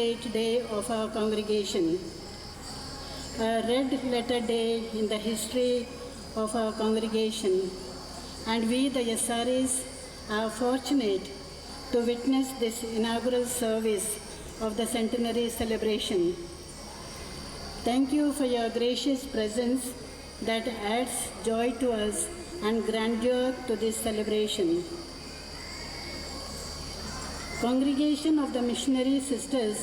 great day of our congregation, a red letter day in the history of our congregation, and we, the Yasaris, are fortunate to witness this inaugural service of the centenary celebration. Thank you for your gracious presence that adds joy to us and grandeur to this celebration. Congregation of the Missionary Sisters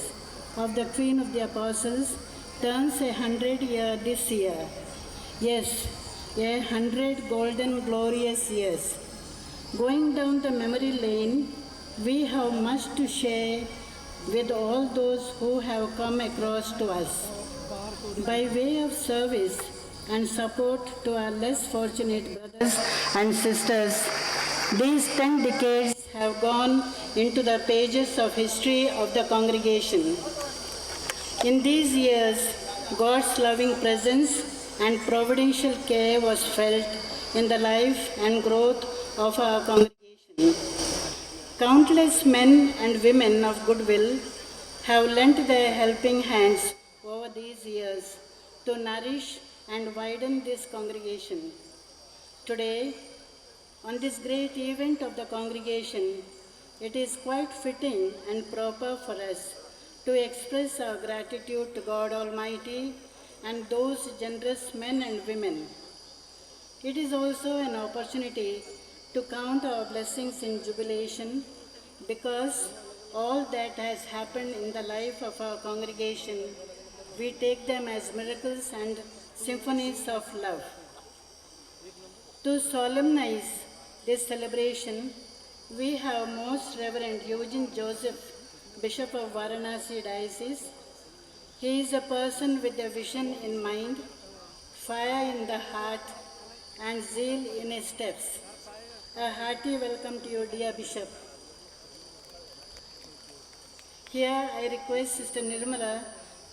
of the Queen of the Apostles turns 100-year this year. Yes, 100 golden glorious years. Going down the memory lane, we have much to share with all those who have come across to us. By way of service and support to our less fortunate brothers and sisters, these 10 decades have gone into the pages of history of the congregation. In these years, God's loving presence and providential care was felt in the life and growth of our congregation. Countless men and women of goodwill have lent their helping hands over these years to nourish and widen this congregation. Today, on this great event of the congregation, it is quite fitting and proper for us to express our gratitude to God Almighty and those generous men and women. It is also an opportunity to count our blessings in jubilation because all that has happened in the life of our congregation, we take them as miracles and symphonies of love. To solemnize this celebration, we have Most Reverend Eugene Joseph, Bishop of Varanasi Diocese. He is a person with a vision in mind, fire in the heart, and zeal in his steps. A hearty welcome to you, dear Bishop. Here I request Sister Nirmala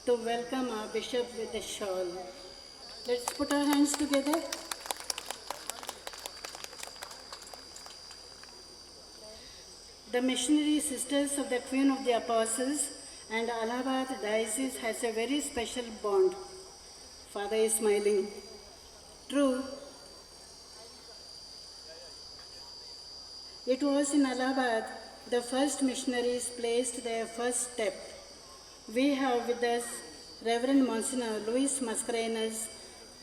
to welcome our Bishop with a shawl. Let's put our hands together. The Missionary Sisters of the Queen of the Apostles and Allahabad Diocese has a very special bond. Father is smiling. True. It was in Allahabad the first missionaries placed their first step. We have with us Reverend Monsignor Luis Mascarenas,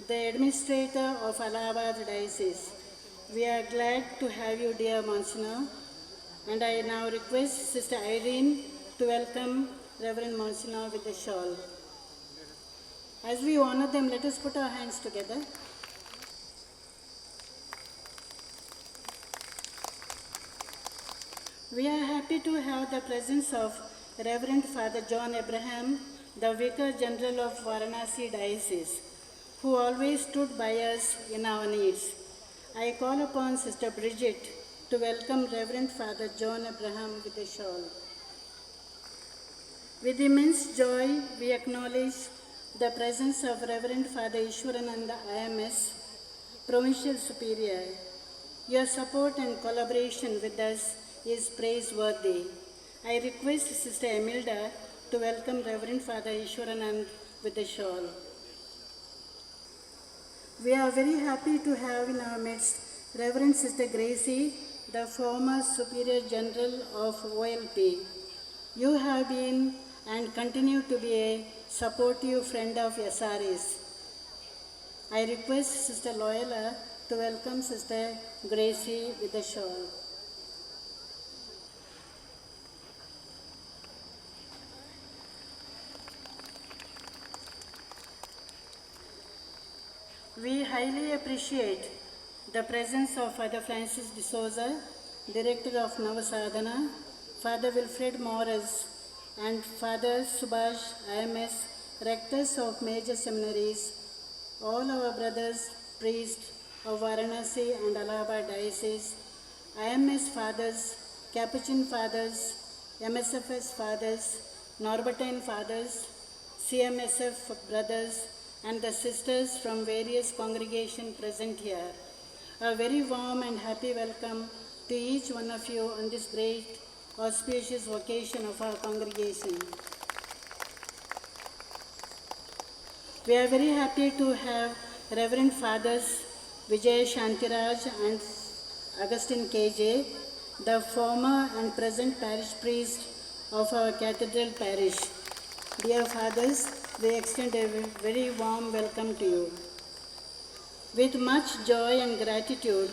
the administrator of Allahabad Diocese. We are glad to have you, dear Monsignor. And I now request Sister Irene to welcome Reverend Monsignor with the shawl. As we honor them, let us put our hands together. We are happy to have the presence of Reverend Father John Abraham, the Vicar General of Varanasi Diocese, who always stood by us in our needs. I call upon Sister Bridget to welcome Reverend Father John Abraham with a shawl. With immense joy, we acknowledge the presence of Reverend Father Ishwarananda IMS, Provincial Superior. Your support and collaboration with us is praiseworthy. I request Sister Emilda to welcome Reverend Father Ishwaranand with a shawl. We are very happy to have in our midst Reverend Sister Gracie, the former Superior General of OLP. You have been and continue to be a supportive friend of Yasaris. I request Sister Loyola to welcome Sister Gracie with a shawl. We highly appreciate the presence of Father Francis de Souza, Director of Navasadhana, Father Wilfred Morris, and Father Subhash IMS, Rectors of major seminaries, all our brothers, priests of Varanasi and Allahabad Diocese, IMS Fathers, Capuchin Fathers, MSFS Fathers, Norbertine Fathers, CMSF Brothers, and the sisters from various congregations present here. A very warm and happy welcome to each one of you on this great auspicious occasion of our congregation. We are very happy to have Reverend Fathers Vijay Shantiraj and Augustine KJ, the former and present parish priest of our Cathedral Parish. Dear Fathers, we extend a very warm welcome to you. With much joy and gratitude,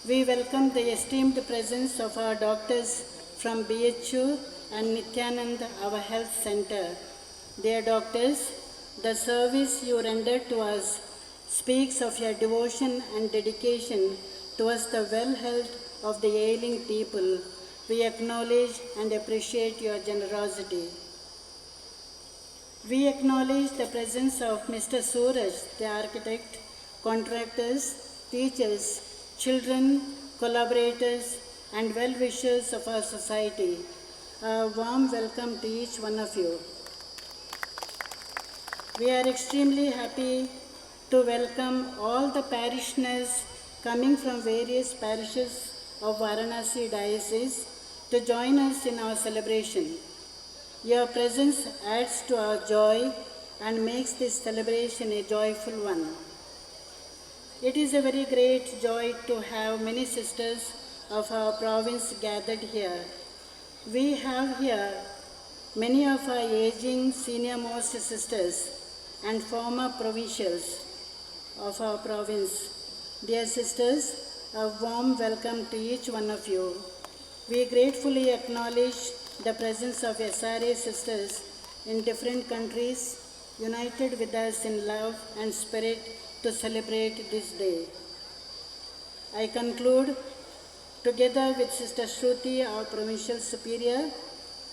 we welcome the esteemed presence of our doctors from BHU and Nityanand, our health center. Dear doctors, the service you render to us speaks of your devotion and dedication towards the well-health of the ailing people. We acknowledge and appreciate your generosity. We acknowledge the presence of Mr. Suraj, the architect, contractors, teachers, children, collaborators, and well-wishers of our society. A warm welcome to each one of you. We are extremely happy to welcome all the parishioners coming from various parishes of Varanasi Diocese to join us in our celebration. Your presence adds to our joy and makes this celebration a joyful one. It is a very great joy to have many sisters of our province gathered here. We have here many of our aging senior-most sisters and former provincials of our province. Dear sisters, a warm welcome to each one of you. We gratefully acknowledge the presence of SRA sisters in different countries, united with us in love and spirit to celebrate this day. I conclude, together with Sister Shruti, our provincial superior,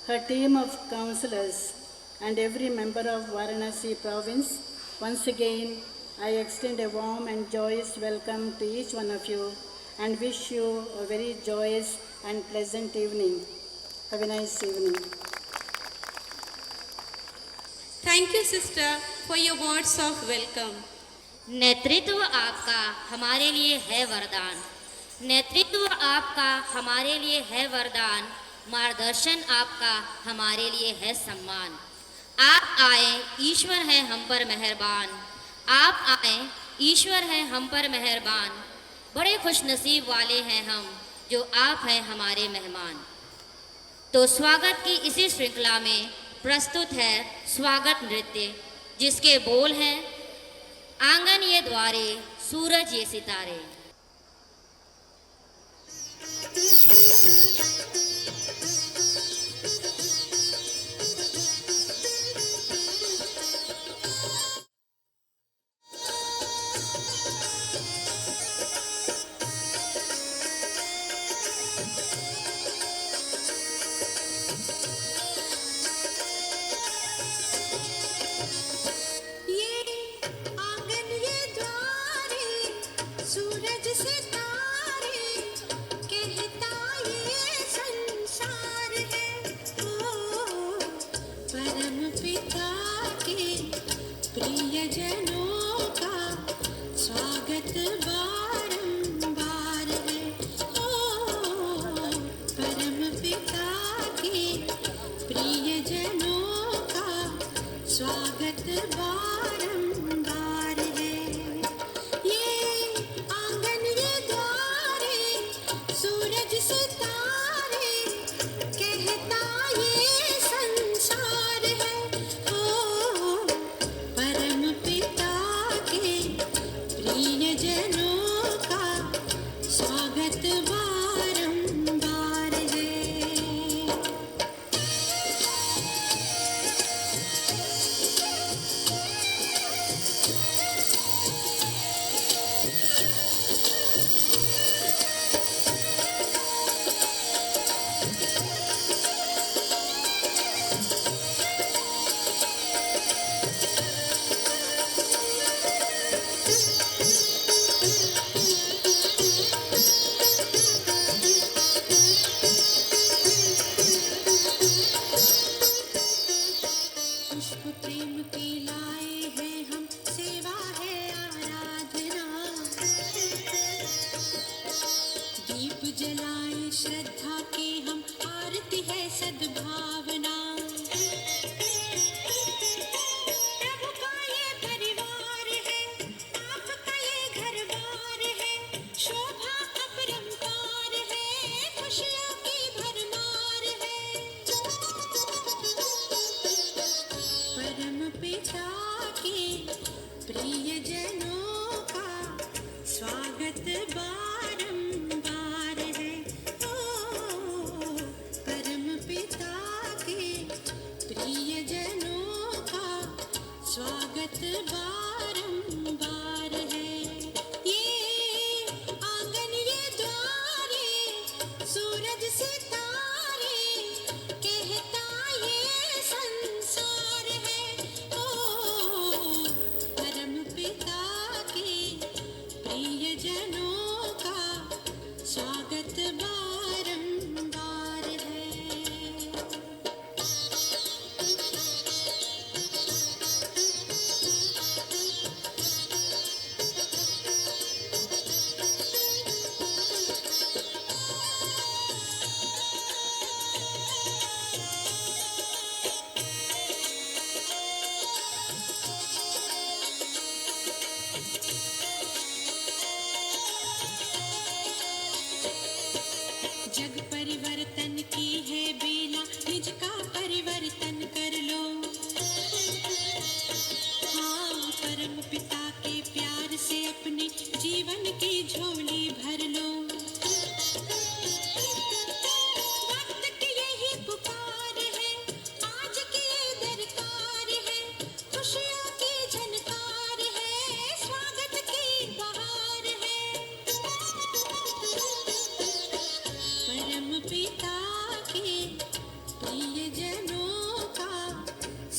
her team of counselors, and every member of Varanasi province, once again, I extend a warm and joyous welcome to each one of you and wish you a very joyous and pleasant evening. Have a nice evening. Thank you, sister, for your words of welcome. नेतृत्व आपका हमारे लिए है वरदान, नेतृत्व आपका हमारे लिए है वरदान, मार्गदर्शन आपका हमारे लिए है सम्मान। आप आए, ईश्वर है हम पर मेहरबान, आप आए, ईश्वर है हम पर मेहरबान। बड़े खुशनसीब वाले हैं हम जो आप हैं हमारे मेहमान। तो स्वागत की इसी श्रृंखला में प्रस्तुत है स्वागत नृत्य, जिसके बोल हैं आंगन ये द्वारे, सूरज ये सितारे। प्रभु का ये परिवार सूरज सितारे कहता ये संसार है। ओ परम पिता के प्रिय जनों का स्वागत बारंबार है। जग परिवर्तन की है बेला, निज का परिवर्तन कर लो। हाँ, परम पिता के प्यार से अपने जीवन की झोली भर लो। वक्त की यही पुकार है, आज की ये दरकार है, खुशियों की झनकार है, स्वागत की बहार है। परम पिता के प्रिय जनों का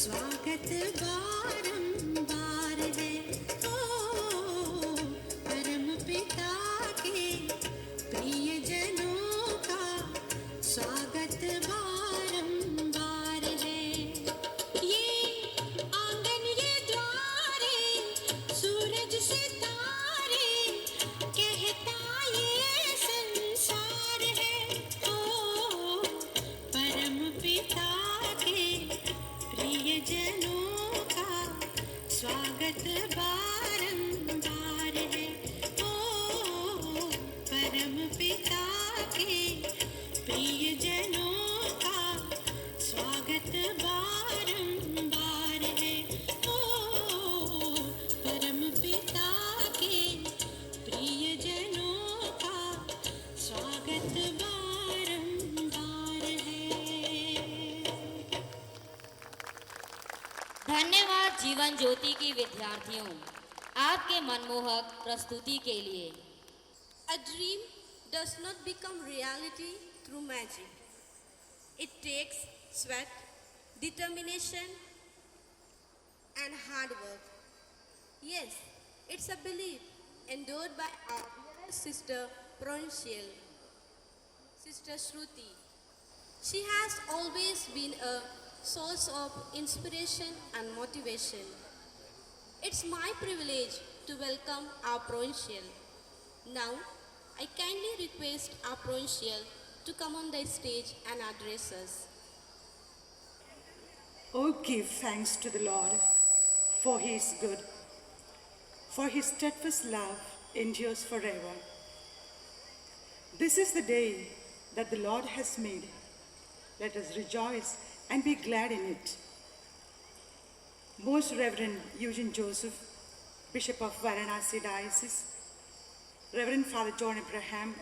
स्वागत बारंबार है। ओ परम पिता के प्रिय जनों का स्वागत बारंबार है। ये आंगन ये द्वारे सूरज सितारे कहता ये संसार है। ओ परम पिता के प्रिय जनों का स्वागत बारंबार है। ओ परम पिता के प्रिय जनों का स्वागत बारंबार है। ओ परम पिता के प्रिय जनों का स्वागत बारंबार है। धन्यवाद जीवन ज्योति की विद्यार्थियों, आपके मनमोहक प्रस्तुति के लिए। A dream does not become reality through magic. It takes sweat, determination, and hard work. Yes, it's a belief endured by our dearest sister Provincial, Sister Shruti. She has always been a source of inspiration and motivation. It's my privilege to welcome our Provincial. Now, I kindly request our Provincial to come on the stage and address us. Oh, give thanks to the Lord, for he is good, for his steadfast love endures forever. This is the day that the Lord has made. Let us rejoice and be glad in it. Most Reverend Eugene Joseph, Bishop of Varanasi Diocese, Reverend Father John Abraham,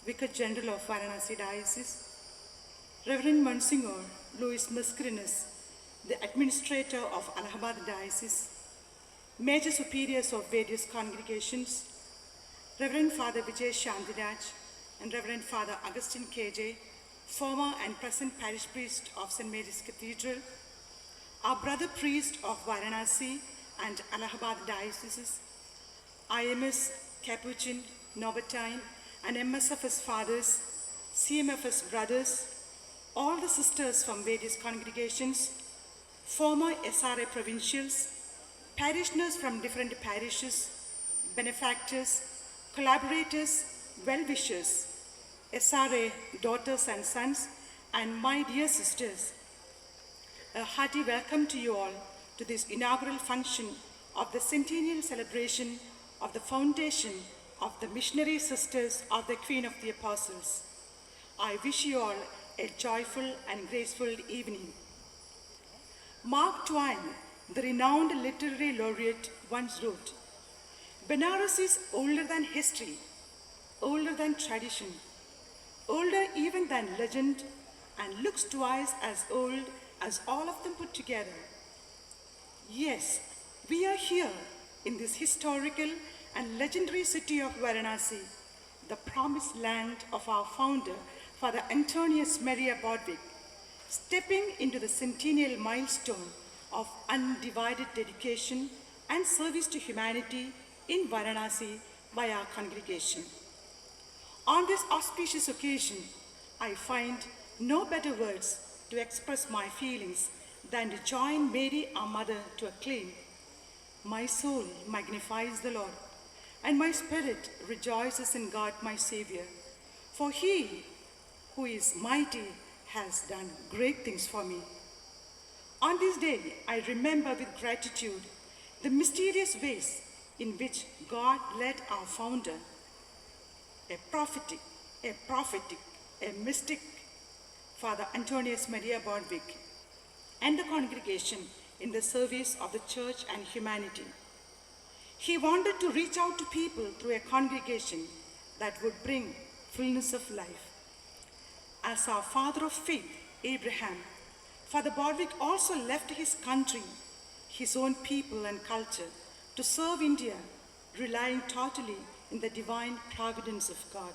Vicar General of Varanasi Diocese, Reverend Monsignor Louis Mascarenhas, the Administrator of Allahabad Diocese, Major Superiors of various congregations, Reverend Father Vijay Shantiraj and Reverend Father Augustine KJ, former and present parish priest of St. Mary's Cathedral, our brother priest of Varanasi and Allahabad Dioceses, IMS, Capuchin, Norbertine, and MSFS fathers, CMFS brothers, all the sisters from various congregations, former SRA provincials, parishioners from different parishes, benefactors, collaborators, well-wishers, SRA daughters and sons, and my dear sisters. A hearty welcome to you all to this inaugural function of the centennial celebration of the foundation of the Missionary Sisters of the Queen of the Apostles. I wish you all a joyful and graceful evening. Mark Twain, the renowned literary laureate, once wrote, "Benares is older than history, older than tradition, older even than legend, and looks twice as old as all of them put together." Yes, we are here in this historical and legendary city of Varanasi, the promised land of our founder, Father Antonius Maria Bodvig, stepping into the centennial milestone of undivided dedication and service to humanity in Varanasi by our congregation. On this auspicious occasion, I find no better words to express my feelings than to join Mary, our mother, to acclaim, "My soul magnifies the Lord, and my spirit rejoices in God my Savior, for he who is mighty has done great things for me." On this day, I remember with gratitude the mysterious ways in which God led our founder, a prophetic, a mystic, Father Antonius Maria Bodvig, and the congregation in the service of the church and humanity. He wanted to reach out to people through a congregation that would bring fullness of life. As our father of faith, Abraham, Father Bodvig also left his country, his own people and culture, to serve India, relying totally in the divine providence of God.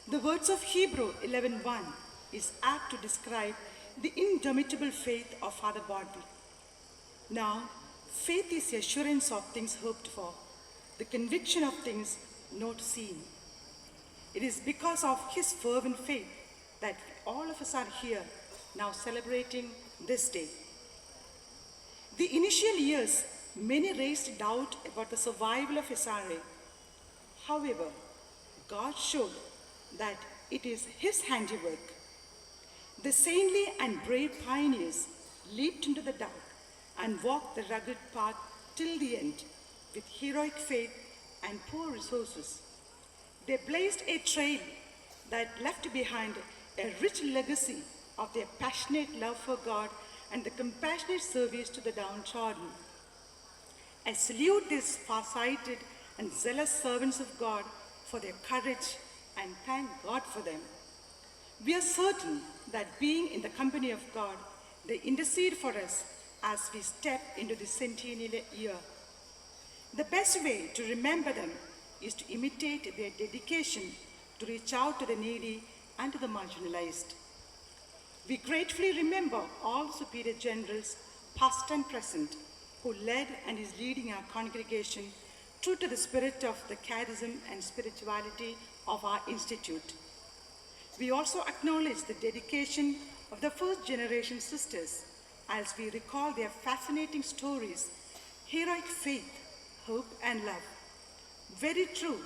The words of Hebrew 11:1 is apt to describe the indomitable faith of Father Bodvig. Now, faith is the assurance of things hoped for, the conviction of things not seen. It is because of his fervent faith that all of us are here now celebrating this day. The initial years, many raised doubt about the survival of SRA. However, God showed that it is his handiwork. The saintly and brave pioneers leaped into the dark and walked the rugged path till the end with heroic faith and poor resources. They blazed a trail that left behind a rich legacy of their passionate love for God and the compassionate service to the downtrodden. I salute these far-sighted and zealous servants of God for their courage and thank God for them. We are certain that being in the company of God, they intercede for us as we step into the centennial year. The best way to remember them is to imitate their dedication to reach out to the needy and to the marginalized. We gratefully remember all superior generals, past and present, who led and is leading our congregation true to the spirit of the charism and spirituality of our institute. We also acknowledge the dedication of the first generation sisters as we recall their fascinating stories, heroic faith, hope, and love. Very true,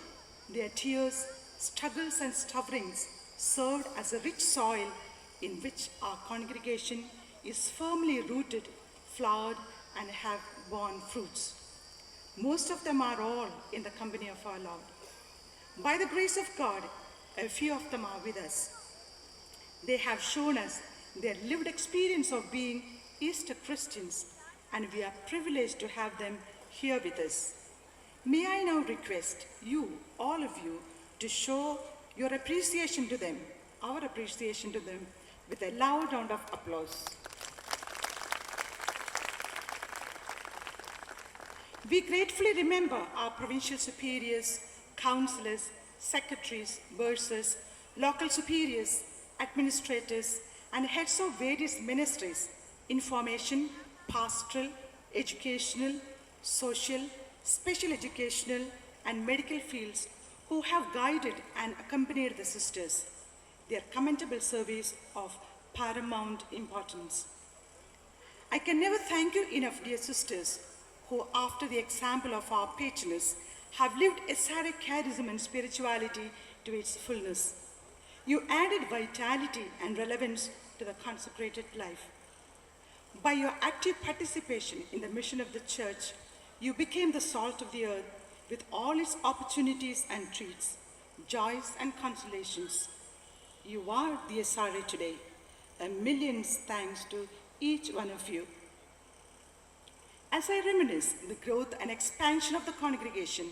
their tears, struggles, and sufferings served as a rich soil in which our congregation is firmly rooted, flowered, and have borne fruits. Most of them are all in the company of our Lord. By the grace of God, a few of them are with us. They have shown us their lived experience of being Easter Christians, and we are privileged to have them here with us. May I now request you, all of you, to show your appreciation to them, our appreciation to them, with a loud round of applause. We gratefully remember our provincial superiors, councillors, secretaries, bursars, local superiors, administrators, and heads of various ministries, information, pastoral, educational, social, special educational, and medical fields who have guided and accompanied the sisters, their commendable service of paramount importance. I can never thank you enough, dear sisters, who, after the example of our patroness, have lived SRA charism and spirituality to its fullness. You added vitality and relevance to the consecrated life. By your active participation in the mission of the church, you became the salt of the earth with all its opportunities and treats, joys and consolations. You are the SRA today. A million thanks to each one of you. As I reminisce the growth and expansion of the congregation,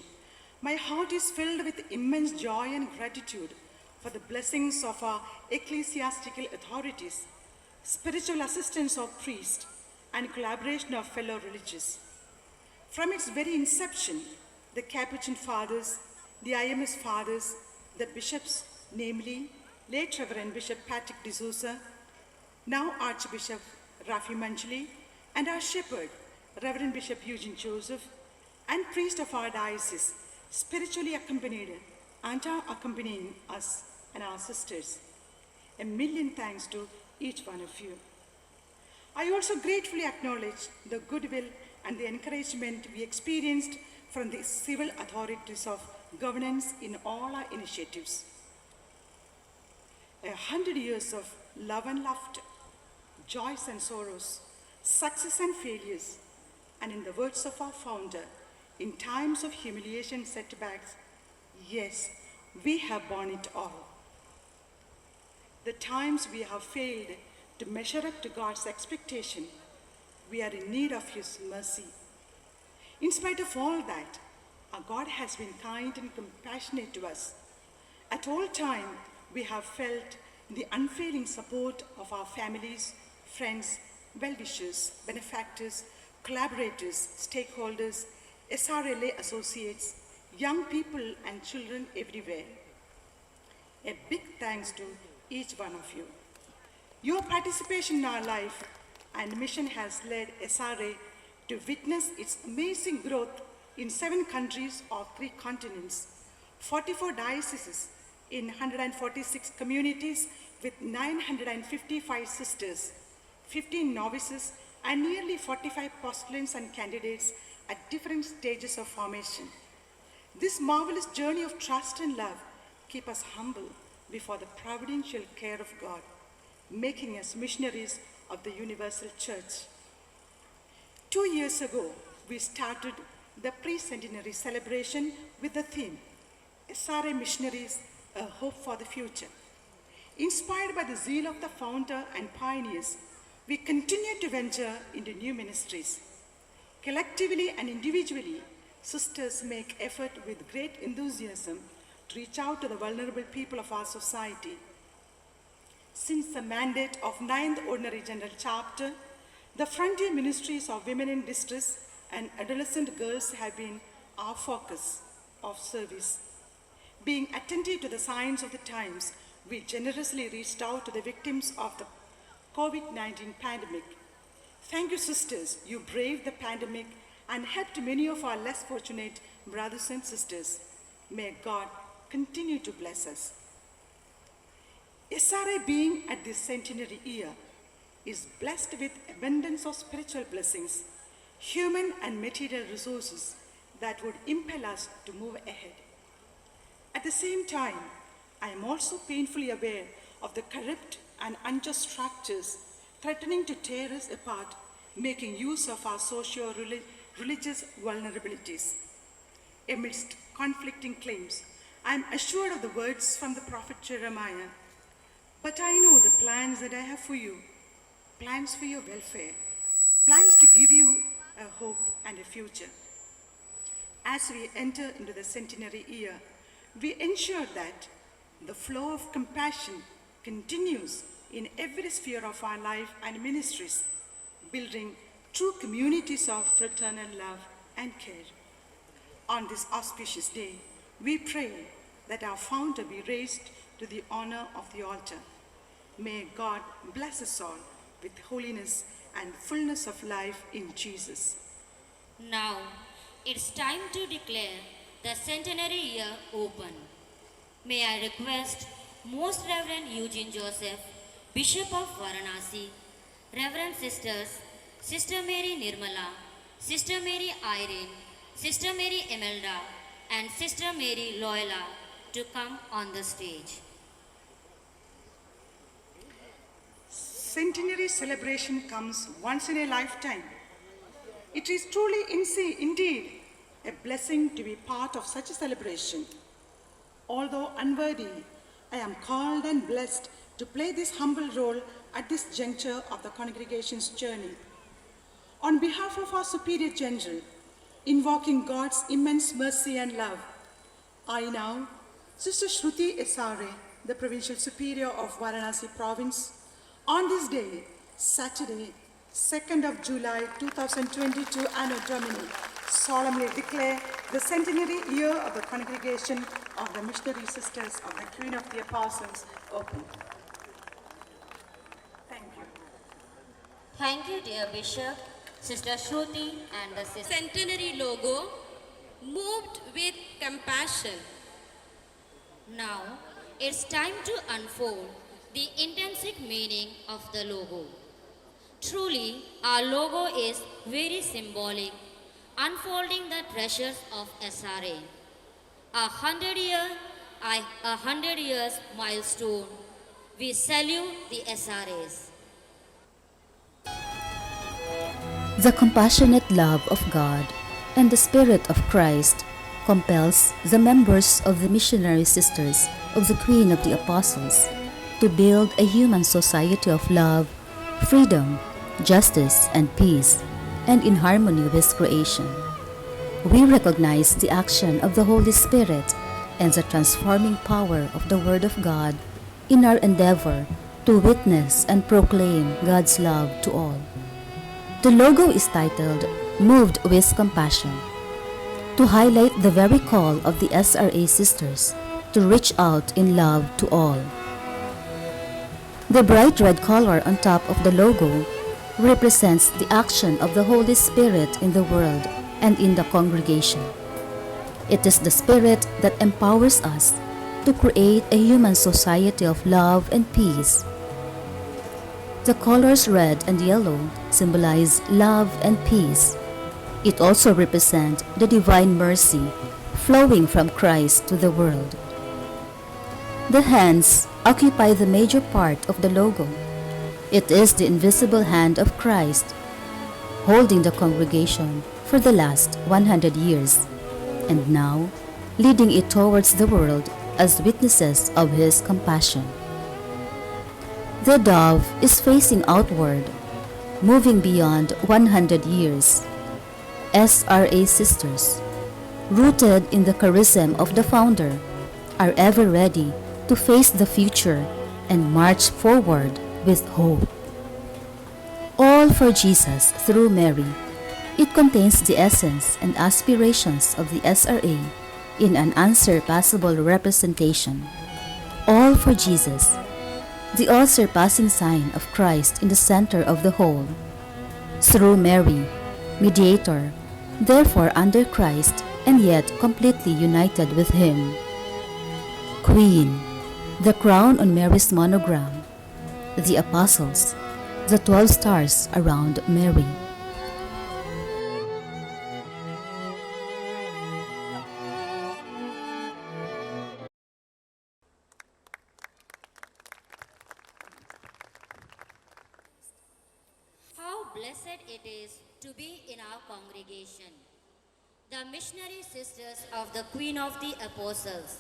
my heart is filled with immense joy and gratitude for the blessings of our ecclesiastical authorities, spiritual assistance of priests, and collaboration of fellow religious. From its very inception, the Capuchin Fathers, the IMS Fathers, the bishops, namely late Reverend Bishop Patrick D'Souza, now Archbishop Rafi Manjli, and our shepherd, Reverend Bishop Eugene Joseph, and priest of our diocese, spiritually accompanied and are accompanying us and our sisters. A million thanks to each one of you. I also gratefully acknowledge the goodwill and the encouragement we experienced from the civil authorities of governance in all our initiatives. 100 years of love and laughter, joys and sorrows, success and failures, and in the words of our founder, in times of humiliation, setbacks, yes, we have borne it all. The times we have failed to measure up to God's expectation, we are in need of His mercy. In spite of all that, our God has been kind and compassionate to us. At all times, we have felt the unfailing support of our families, friends, well-wishers, benefactors, collaborators, stakeholders, SRLA associates, young people and children everywhere. A big thanks to each one of you. Your participation in our life and mission has led SRA to witness its amazing growth in 7 countries of 3 continents, 44 dioceses in 146 communities with 955 sisters, 15 novices, and nearly 45 postulants and candidates at different stages of formation. This marvelous journey of trust and love keep us humble before the providential care of God, making us missionaries of the Universal Church. 2 years ago, we started the pre-centenary celebration with the theme, SRA Missionaries, a Hope for the Future. Inspired by the zeal of the founder and pioneers, we continue to venture into new ministries. Collectively and individually, sisters make effort with great enthusiasm to reach out to the vulnerable people of our society. Since the mandate of 9th Ordinary General Chapter, the frontier ministries of women in distress and adolescent girls have been our focus of service. Being attentive to the signs of the times, we generously reached out to the victims of the COVID-19 pandemic. Thank you, sisters. You braved the pandemic and helped many of our less fortunate brothers and sisters. May God continue to bless us. SRA, being at this centenary year, is blessed with abundance of spiritual blessings, human and material resources that would impel us to move ahead. At the same time, I am also painfully aware of the corrupt and unjust structures threatening to tear us apart, making use of our socio-religious vulnerabilities. Amidst conflicting claims, I am assured of the words from the prophet Jeremiah, "But I know the plans that I have for you, plans for your welfare, plans to give you a hope and a future." As we enter into the centenary year, we ensure that the flow of compassion continues in every sphere of our life and ministries, building true communities of fraternal love and care. On this auspicious day, we pray that our founder be raised to the honor of the altar. May God bless us all with holiness and fullness of life in Jesus. Now, it's time to declare the centenary year open. May I request Most Reverend Eugene Joseph, Bishop of Varanasi, Reverend Sisters, Sister Mary Nirmala, Sister Mary Irene, Sister Mary Imelda, and Sister Mary Loyola to come on the stage. Centenary celebration comes once in a lifetime. It is truly indeed a blessing to be part of such a celebration. Although unworthy, I am called and blessed to play this humble role at this juncture of the congregation's journey. On behalf of our Superior General, invoking God's immense mercy and love, I now, Sister Shruti SRA, the Provincial Superior of Varanasi Province, on this day, Saturday, 2nd of July 2022, Anno Domini, solemnly declare the centenary year of the Congregation of the Missionary Sisters of the Queen of the Apostles opened. Thank you. Thank you, dear Bishop, Sister Shruti, and the sister. Centenary logo, moved with compassion. Now, it's time to unfold the intrinsic meaning of the logo. Truly, our logo is very symbolic, unfolding the treasures of SRA. A 100 years milestone. We salute the SRAs. The compassionate love of God and the Spirit of Christ compels the members of the Missionary Sisters of the Queen of the Apostles to build a human society of love, freedom, justice, and peace, and in harmony with creation. We recognize the action of the Holy Spirit and the transforming power of the Word of God in our endeavor to witness and proclaim God's love to all. The logo is titled Moved with Compassion, to highlight the very call of the SRA Sisters to reach out in love to all. The bright red color on top of the logo represents the action of the Holy Spirit in the world and in the congregation. It is the Spirit that empowers us to create a human society of love and peace. The colors red and yellow symbolize love and peace. It also represents the divine mercy flowing from Christ to the world. The hands occupy the major part of the logo. It is the invisible hand of Christ holding the congregation for the last 100 years, and now leading it towards the world as witnesses of His compassion. The dove is facing outward, moving beyond 100 years. SRA Sisters, rooted in the charism of the founder, are ever ready to face the future and march forward with hope. All for Jesus through Mary. It contains the essence and aspirations of the SRA in an unsurpassable representation. All for Jesus, the all-surpassing sign of Christ in the center of the whole. Through Mary, mediator, therefore under Christ and yet completely united with Him. Queen, the crown on Mary's monogram. The apostles, the 12 stars around Mary. How blessed it is to be in our congregation, the missionary sisters of the Queen of the Apostles.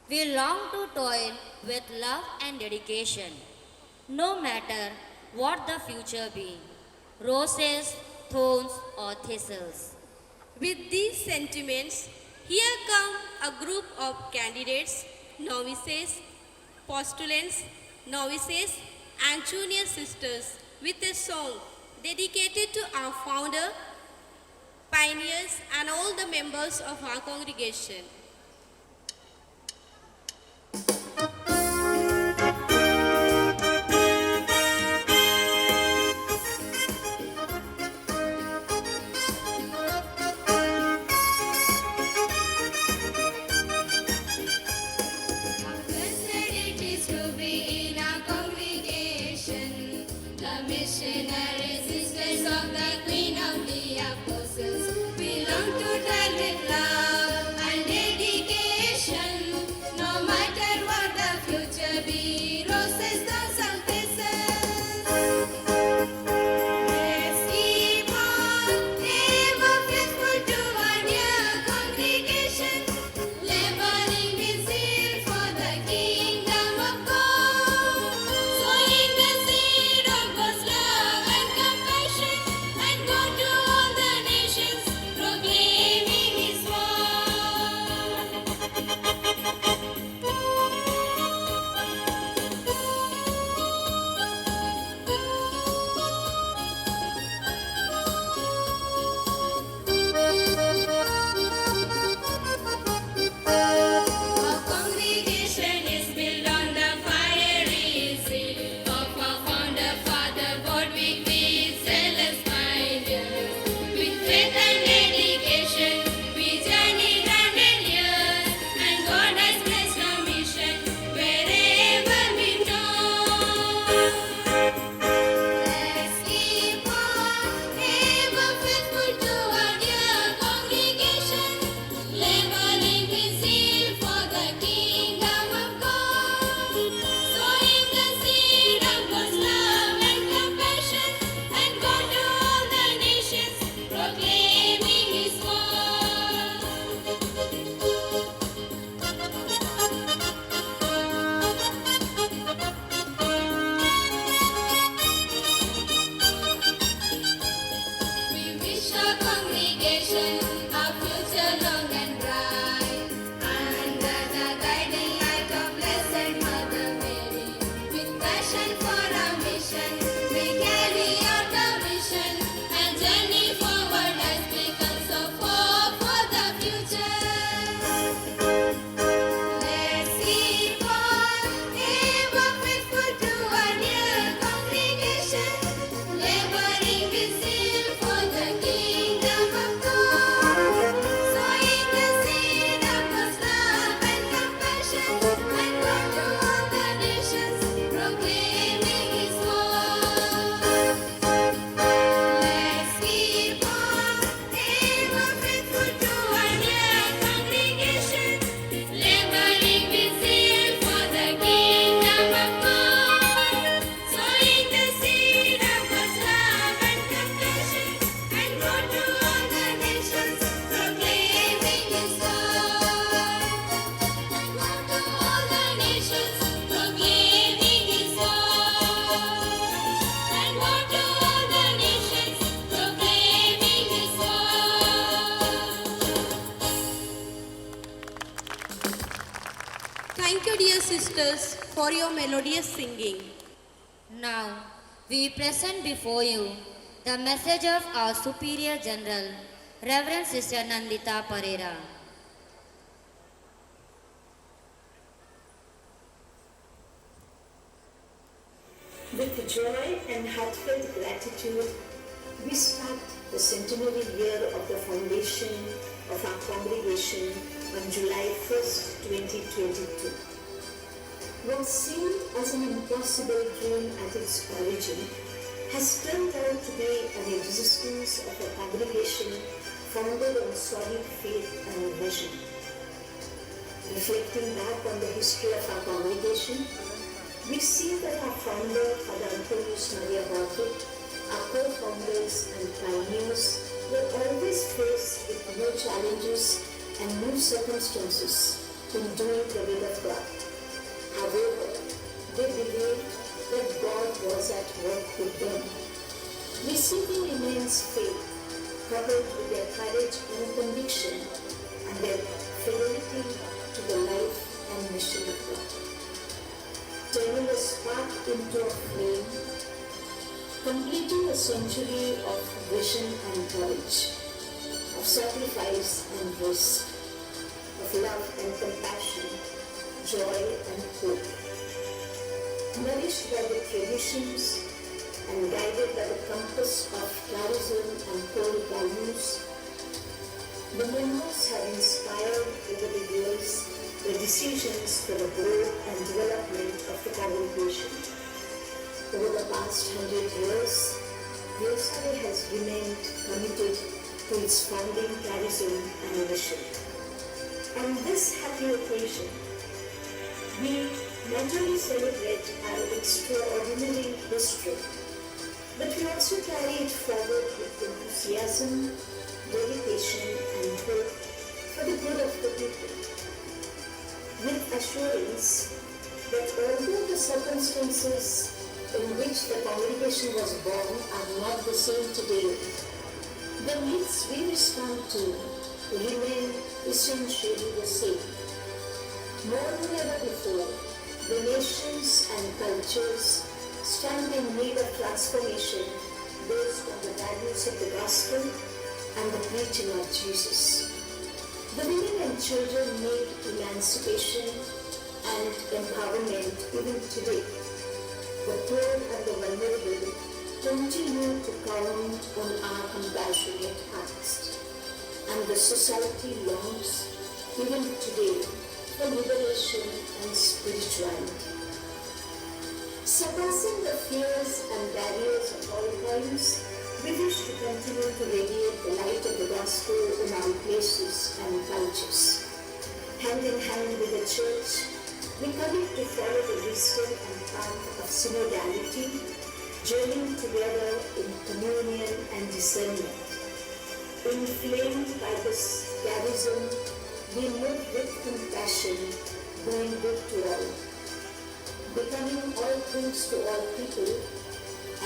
We long to toil with love and dedication, no matter what the future be, roses, thorns, or thistles. With these sentiments, here come a group of candidates, novices, postulants, novices, and junior sisters with a song dedicated to our founder, pioneers, and all the members of our congregation. Blessed it is to be in our congregation, the missionary sisters of the Queen of the Apostles. We long to tell with love and dedication. action, we carry out our mission and journey forward as beacons of hope for the future. Let's keep on ever faithful to our dear congregation, laboring with zeal for the kingdom of God, sowing the seed of God's love and compassion, and go to all the nations, proclaiming His word. Let's keep on ever faithful to our dear congregation, laboring with zeal for the kingdom of God, sowing the seed of God's love and compassion, and go to all the nations, proclaiming His word. And go to all the nations, proclaiming His word. And go to all the nations, proclaiming His word. Thank you, dear sisters, for your melodious singing. Now, we present before you the message of our Superior General, Reverend Sister Nandita Pereira. With joy and heartfelt gratitude, we start the centenary year of the foundation of our congregation on July 1st, 2022. What seemed as an impossible dream at its origin has turned out to be an existence of a congregation founded on solid faith and vision. Reflecting back on the history of our congregation, we see that our founder, Father Antonius Maria Bartlett, our co-founders and pioneers were always faced with new challenges and new circumstances in doing the will of God. However, they believed that God was at work with them. Receiving immense faith, coupled with their courage and conviction, and their fidelity to the life and mission of God. Turning a spark into a flame, completing a century of vision and courage, of sacrifice and risk, of love and compassion, joy and hope. Nourished by the traditions and guided by the compass of charism and core values, the members have inspired over the years the decisions for the growth and development of the congregation. Over the past 100 years, the OSI has remained committed to its founding charism and mission. On this happy occasion, we not only celebrate our extraordinary history, but we also carry it forward with enthusiasm, dedication, and hope for the good of the people. With assurance that although the circumstances in which the congregation was born are not the same today, the needs we respond to remain essentially the same. More than ever before, the nations and cultures stand in need of transformation based on the values of the gospel and the preaching of Jesus. The women and children need emancipation and empowerment even today. The poor and the vulnerable continue to count on our compassionate hearts. And the society longs even today for liberation and spirituality. Surpassing the fears and barriers of all times, we wish to continue to radiate the light of the gospel in our places and cultures. Hand in hand with the church, we commit to follow the wisdom and path of synodality, journeying together in communion and discernment. Inflamed by this charism, we move with compassion, doing good to all, becoming all things to all people,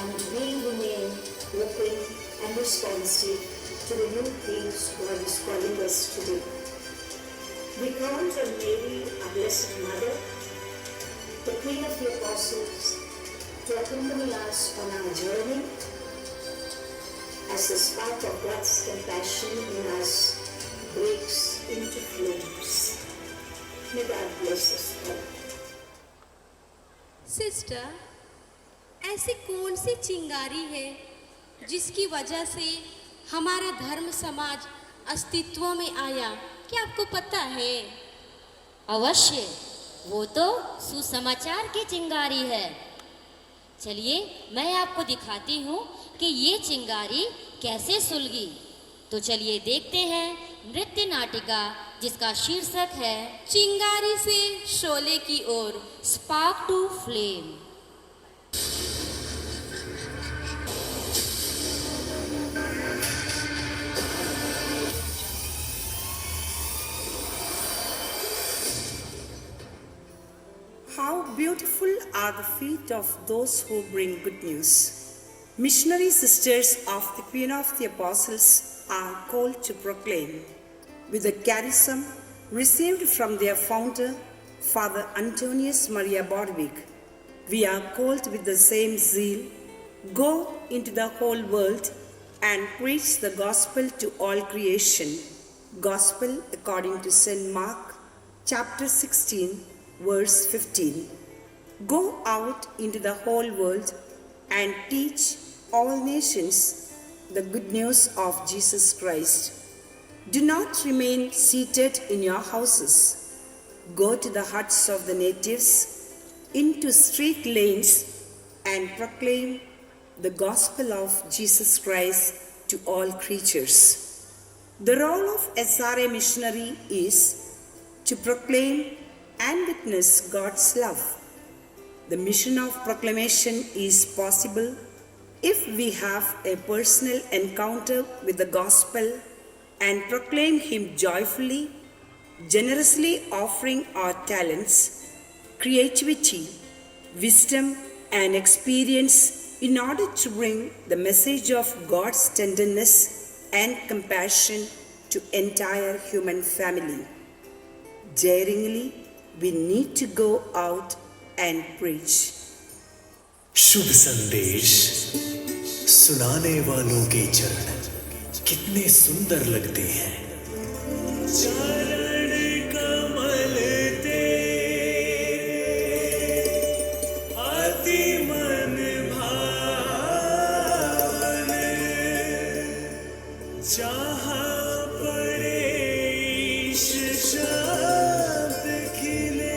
and we remain open and responsive to the new things God is calling us to do. We count on Mary, our Blessed Mother, the Queen of the Apostles, to accompany us on our journey as the spark of God's compassion in us breaks into flames. May God bless us all. Sister, ऐसी कौन सी चिंगारी है जिसकी वजह से हमारा धर्म समाज अस्तित्व में आया? क्या आपको पता है? अवश्य, वो तो सुसमाचार की चिंगारी है। चलिए मैं आपको दिखाती हूँ कि ये चिंगारी कैसे सुलगी। तो चलिए देखते हैं नृत्य नाटिका जिसका शीर्षक है चिंगारी से शोले की ओर, spark to flame. How beautiful are the feet of those who bring good news. Missionary sisters of the Queen of the Apostles are called to proclaim, with the charism received from their founder, Father Antonius Maria Bordwig. We are called with the same zeal, go into the whole world and preach the gospel to all creation. Gospel according to St. Mark, chapter 16, verse 15. Go out into the whole world and teach all nations the good news of Jesus Christ. Do not remain seated in your houses. Go to the huts of the natives, into street lanes, and proclaim the gospel of Jesus Christ to all creatures. The role of SRA missionary is to proclaim and witness God's love. The mission of proclamation is possible if we have a personal encounter with the gospel and proclaim Him joyfully, generously offering our talents, creativity, wisdom, and experience in order to bring the message of God's tenderness and compassion to entire human family. Daringly, we need to go out and preach. शुभ संदेश सुनाने वालों के चरण कितने सुंदर लगते हैं। चरण कमल तेरे अति मन भावन, जहाँ पड़े ईश शब्द खिले।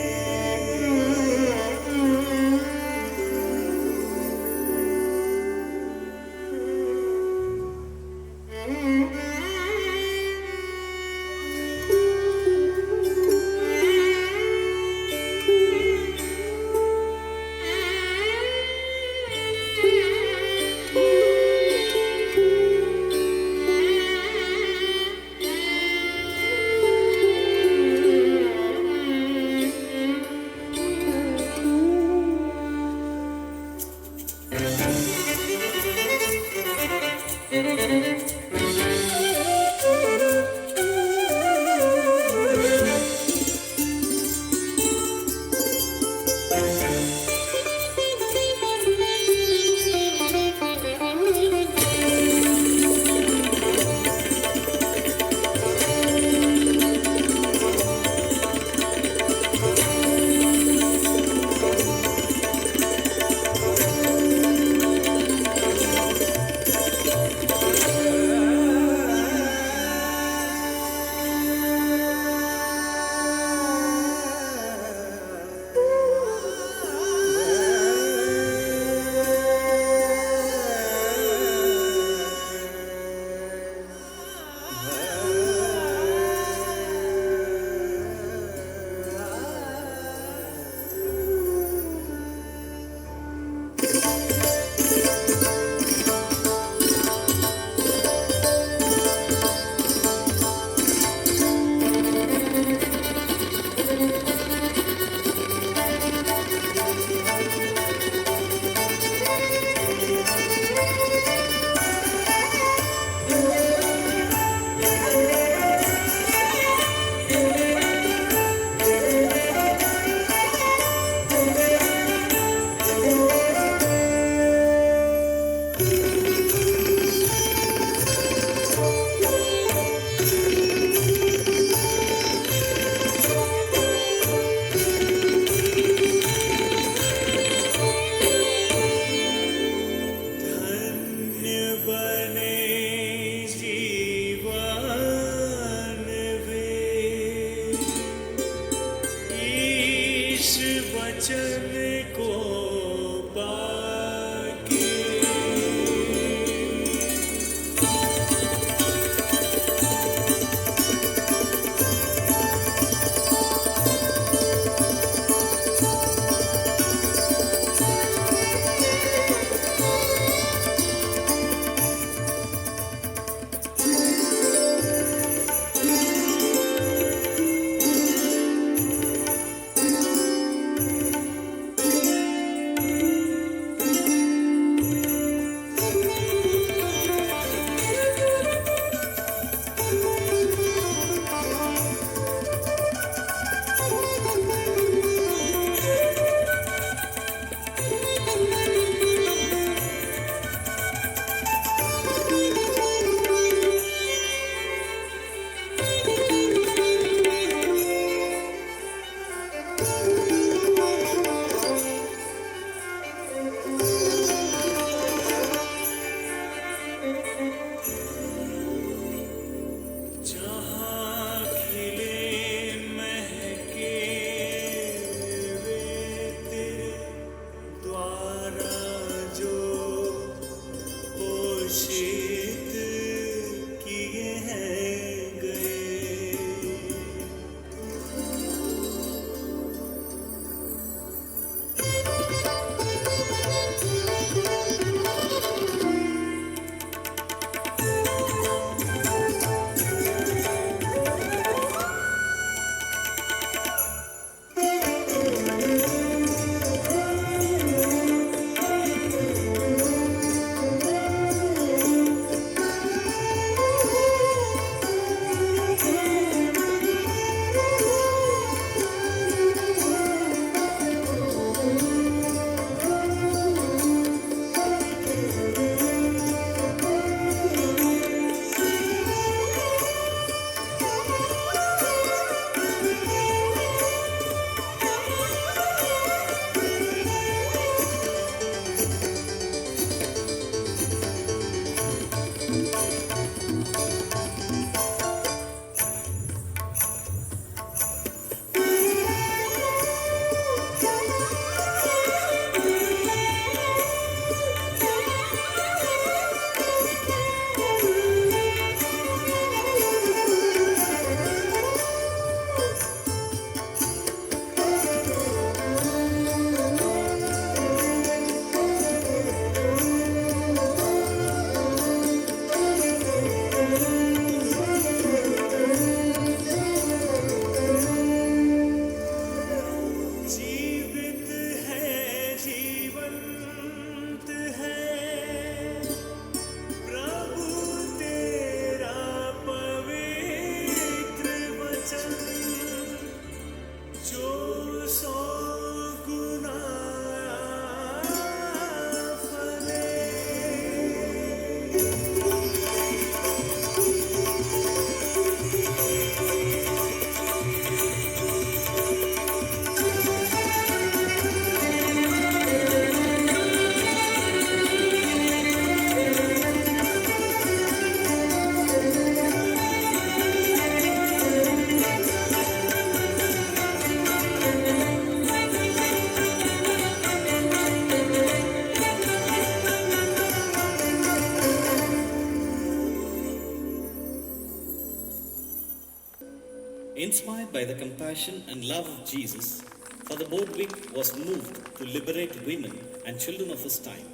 Inspired by the compassion and love of Jesus, Father Bodwig was moved to liberate women and children of his time.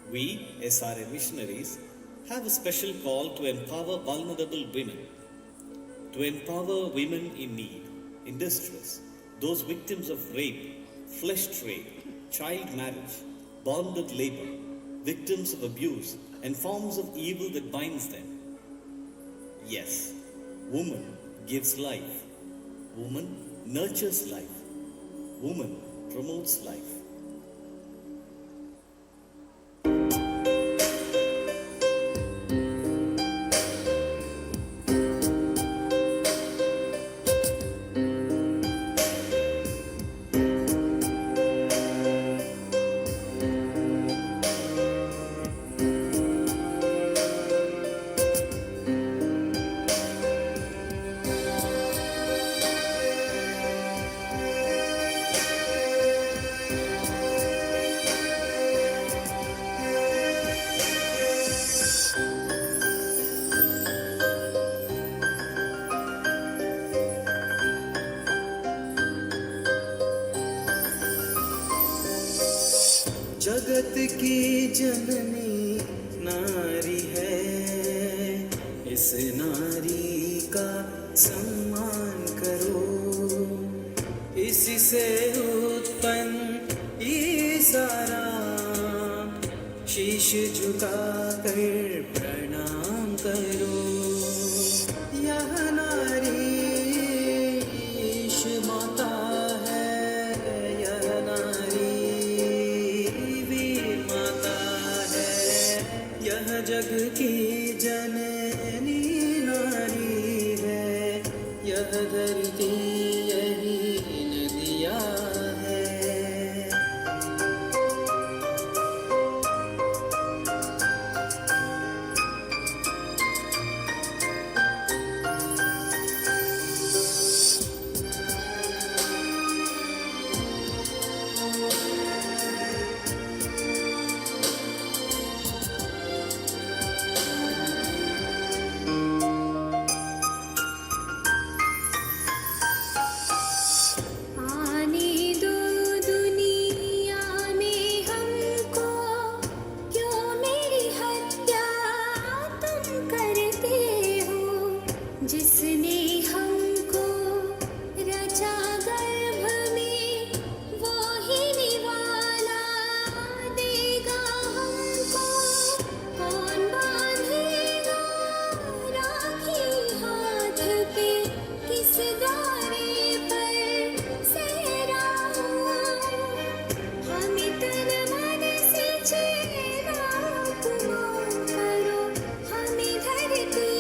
We, SRA missionaries, have a special call to empower vulnerable women, to empower women in need, in distress, those victims of rape, flesh trade, child marriage, bonded labor, victims of abuse, and forms of evil that binds them. Yes, woman gives life. Woman nurtures life. Woman promotes life. जगत की जननी नारी है, इस नारी का सम्मान करो। इसी से उत्पन्न ये सारा, शीश झुका कर प्रणाम करो। यह नारी ईश माता है, यह नारी जग की जननी नारी है, यह धरती यही नदिया है। जिसने हमको रचा गर्भ में, वो ही निवाला देगा हमको। कौन बांधेगा राखी हाथ पे, किस द्वारे पर सेरा हो। हमें तन मन से चेरा कुमार करो, हमें धरती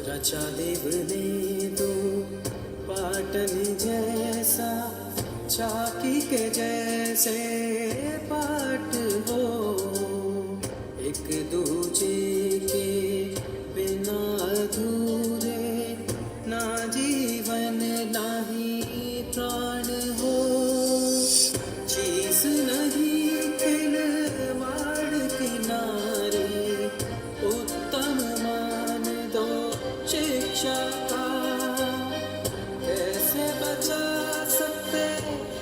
रचा देव ने तो पाटन जैसा, चाकी के जैसे पाट हो। एक दूजे के बिना अधूरे, ना जीवन ना ही प्राण हो। चीज नहीं खिलवाड़ किनारे, उत्तम मान दो शिक्षा का। कैसे बचा सकते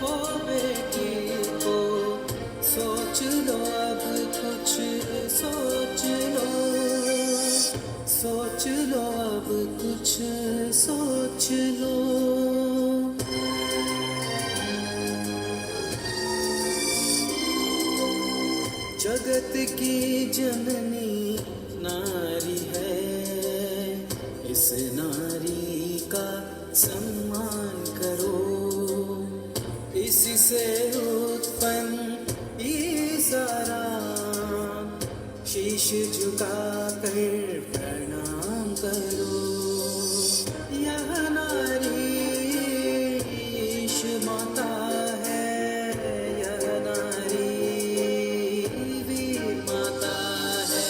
हो बेटी को, सोच लो अब कुछ सोच लो। सोच लो अब कुछ सोच लो। जगत की जननी नारी है, इस नारी का सम्मान करो। सरो। यह नारी यीशु माता है, यह नारी वीर माता है,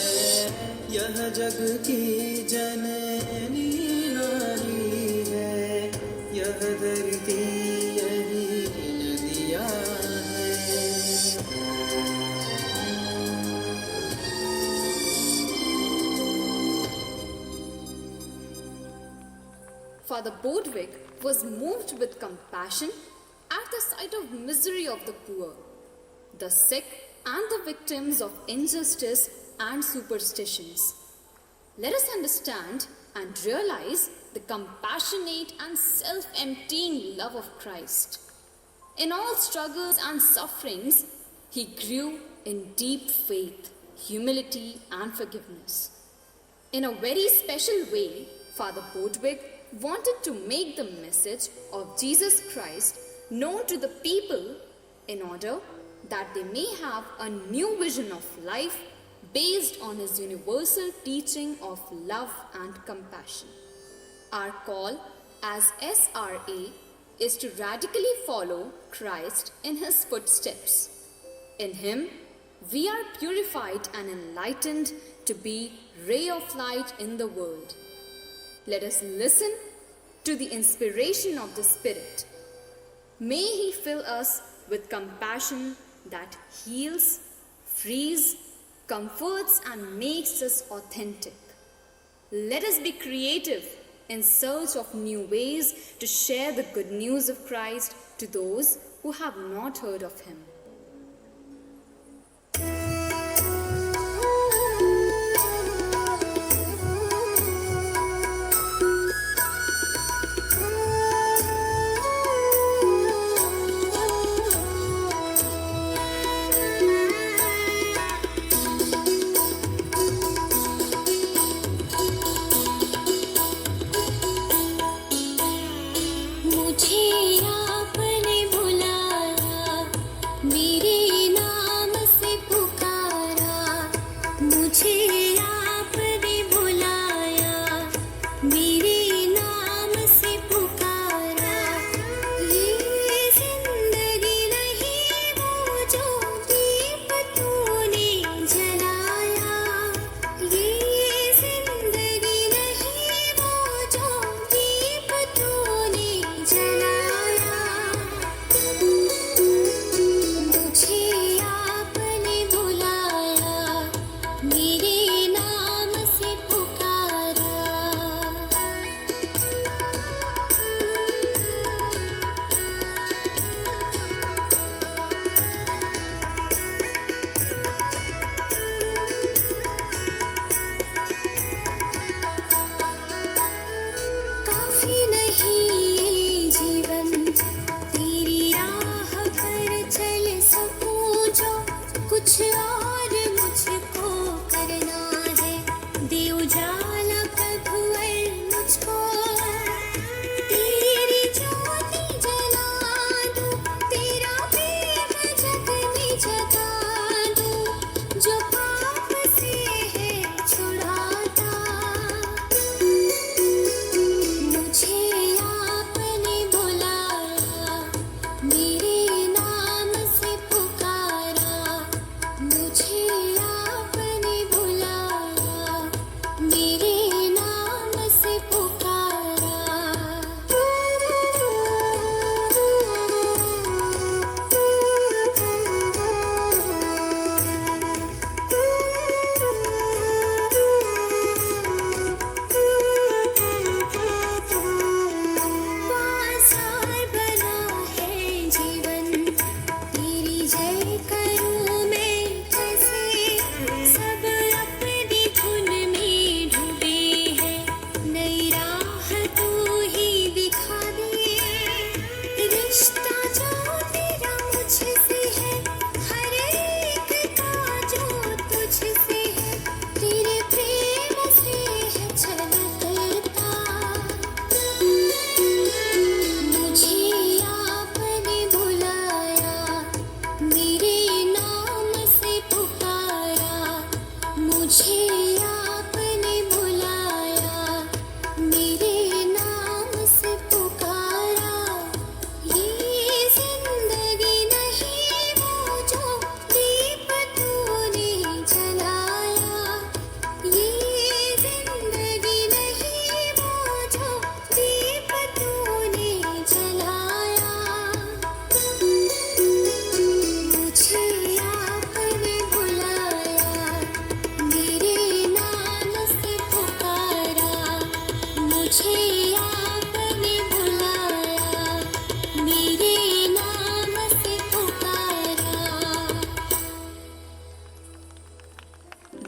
यह जग की जननी नारी है, यह धरती यही नदियाँ है। Father Bodwick was moved with compassion at the sight of misery of the poor, the sick, and the victims of injustice and superstitions. Let us understand and realize the compassionate and self-emptying love of Christ. In all struggles and sufferings, he grew in deep faith, humility, and forgiveness. In a very special way, Father Bodwick wanted to make the message of Jesus Christ known to the people in order that they may have a new vision of life based on his universal teaching of love and compassion. Our call as SRA is to radically follow Christ in his footsteps. In him, we are purified and enlightened to be ray of light in the world. Let us listen to the inspiration of the Spirit. May he fill us with compassion that heals, frees, comforts, and makes us authentic. Let us be creative in search of new ways to share the good news of Christ to those who have not heard of him. मुझे आपने बुलाया, मुझे आपने बुलाया, मेरे नाम से पुकारा।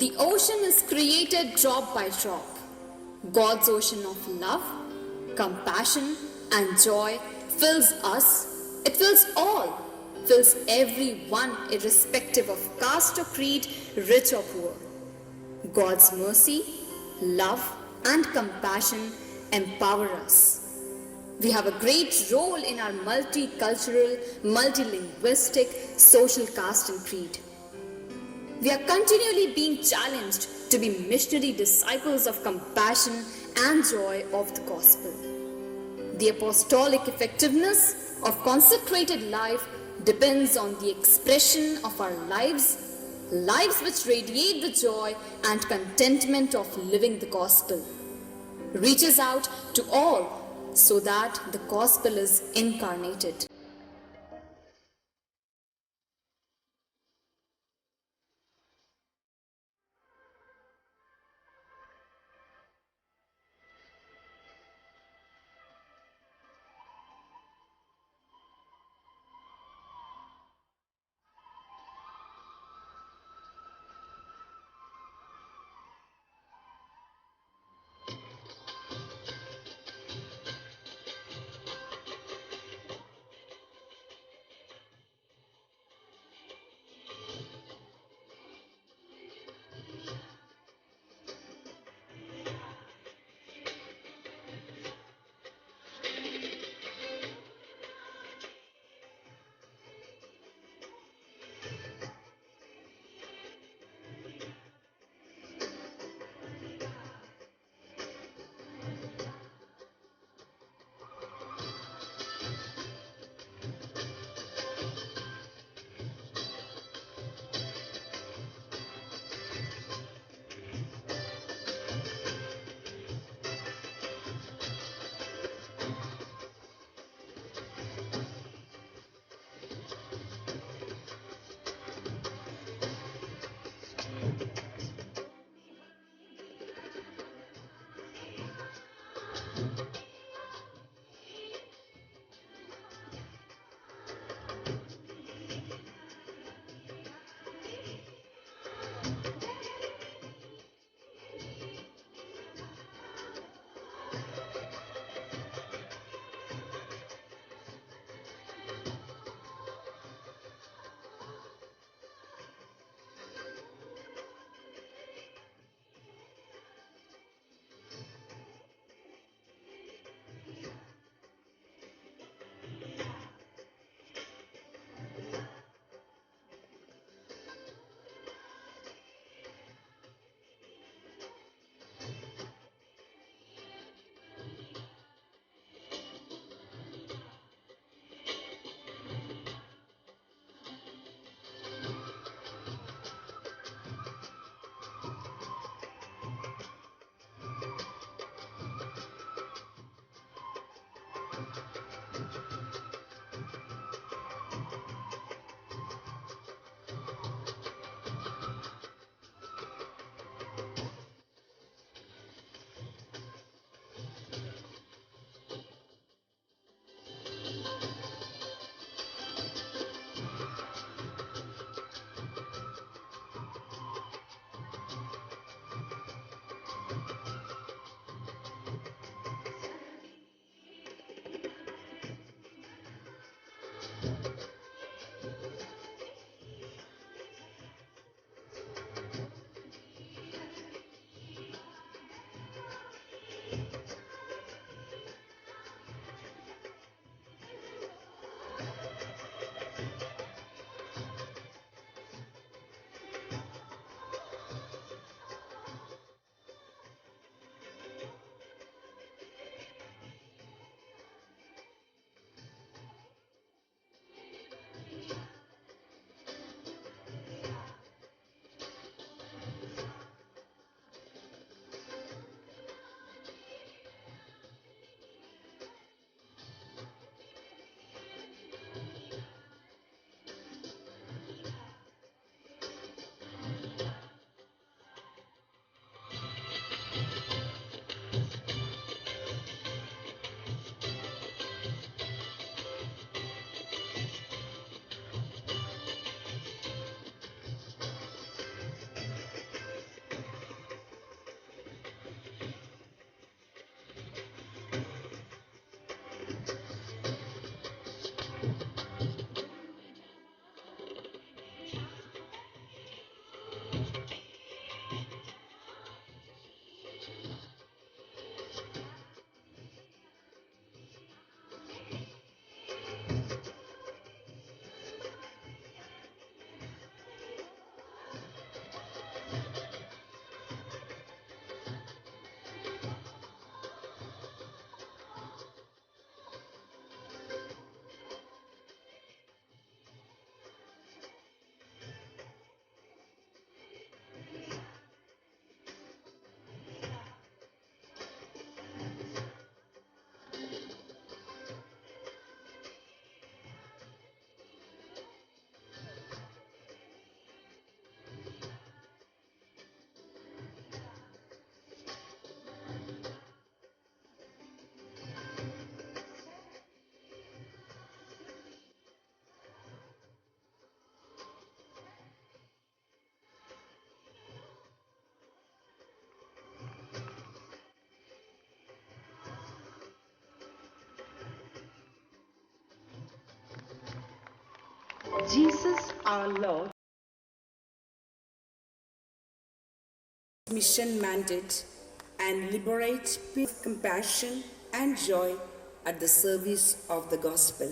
The ocean is created drop by drop. God's ocean of love, compassion, and joy fills us. It fills all, fills everyone, irrespective of caste or creed, rich or poor. God's mercy, love, and compassion empower us. We have a great role in our multicultural, multilinguistic, social caste and creed. We are continually being challenged to be missionary disciples of compassion and joy of the gospel. The apostolic effectiveness of consecrated life depends on the expression of our lives, lives which radiate the joy and contentment of living the gospel. Reaches out to all so that the gospel is incarnated. Jesus our Lord mission mandate and liberate peace, compassion and joy at the service of the gospel.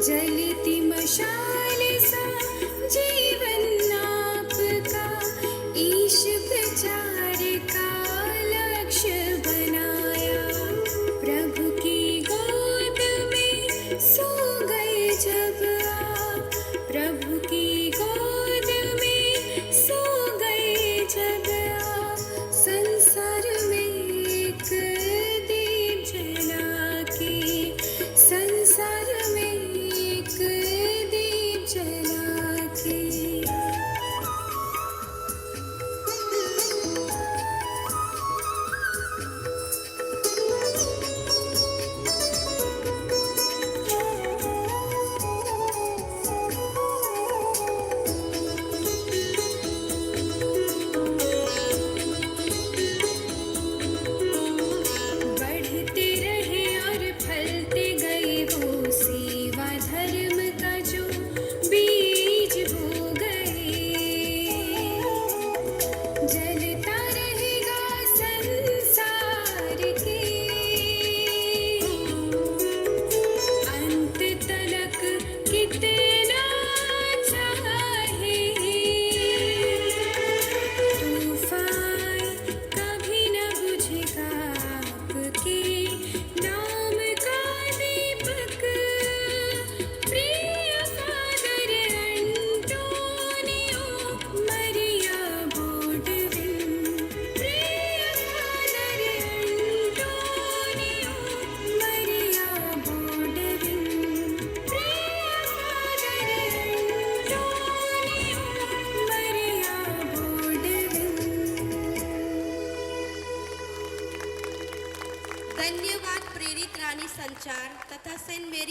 जलती मशाल सा जीवन आपका ईश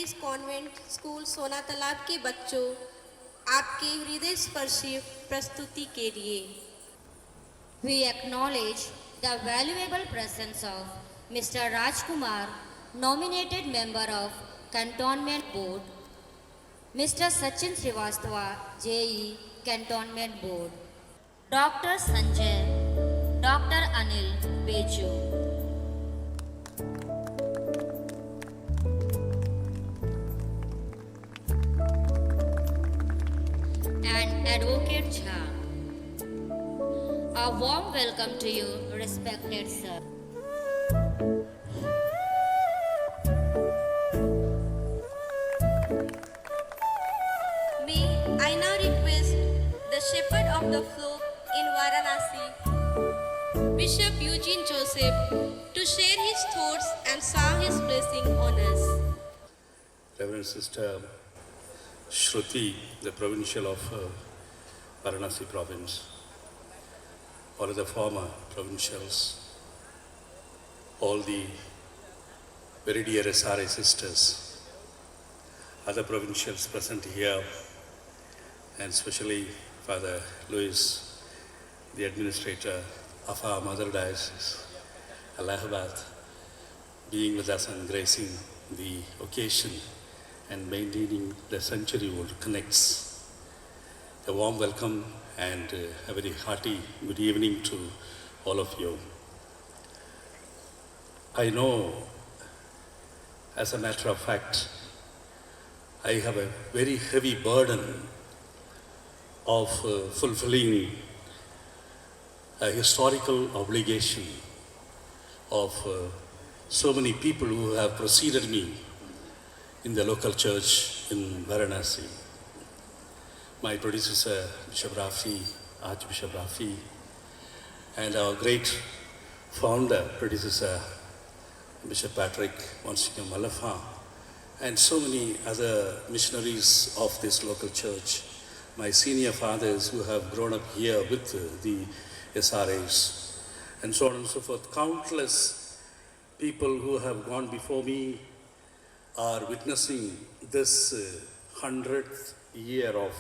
missionaries convent school सोना तालाब के बच्चों, आपके हृदय स्पर्शी प्रस्तुति के लिए। We acknowledge the valuable presence of Mr. Rajkumar, nominated member of Cantonment Board, Mr. Sachin Srivastava, JE, Cantonment Board, Dr. Sanjay, Dr. Anil Beju, and Advocate Jha. A warm welcome to you, respected sir. May I now request the shepherd of the flock in Varanasi, Bishop Eugene Joseph, to share his thoughts and sow his blessing on us. Reverend Sister Shruti, the provincial of Varanasi province, all of the former provincials, all the very dear SRA sisters, other provincials present here, and especially Father Louis, the administrator of our mother diocese, Allahabad, being with us and gracing the occasion and maintaining the century-old connects. A warm welcome and a very hearty good evening to all of you. I know, as a matter of fact, I have a very heavy burden of fulfilling a historical obligation of so many people who have preceded me in the local church in Varanasi. My predecessor, Bishop Rafi, Archbishop Rafi, and our great founder, predecessor, Bishop Patrick Monsignor Malafa, and so many other missionaries of this local church, my senior fathers who have grown up here with the SRAs, and so on and so forth. Countless people who have gone before me are witnessing this 100th year of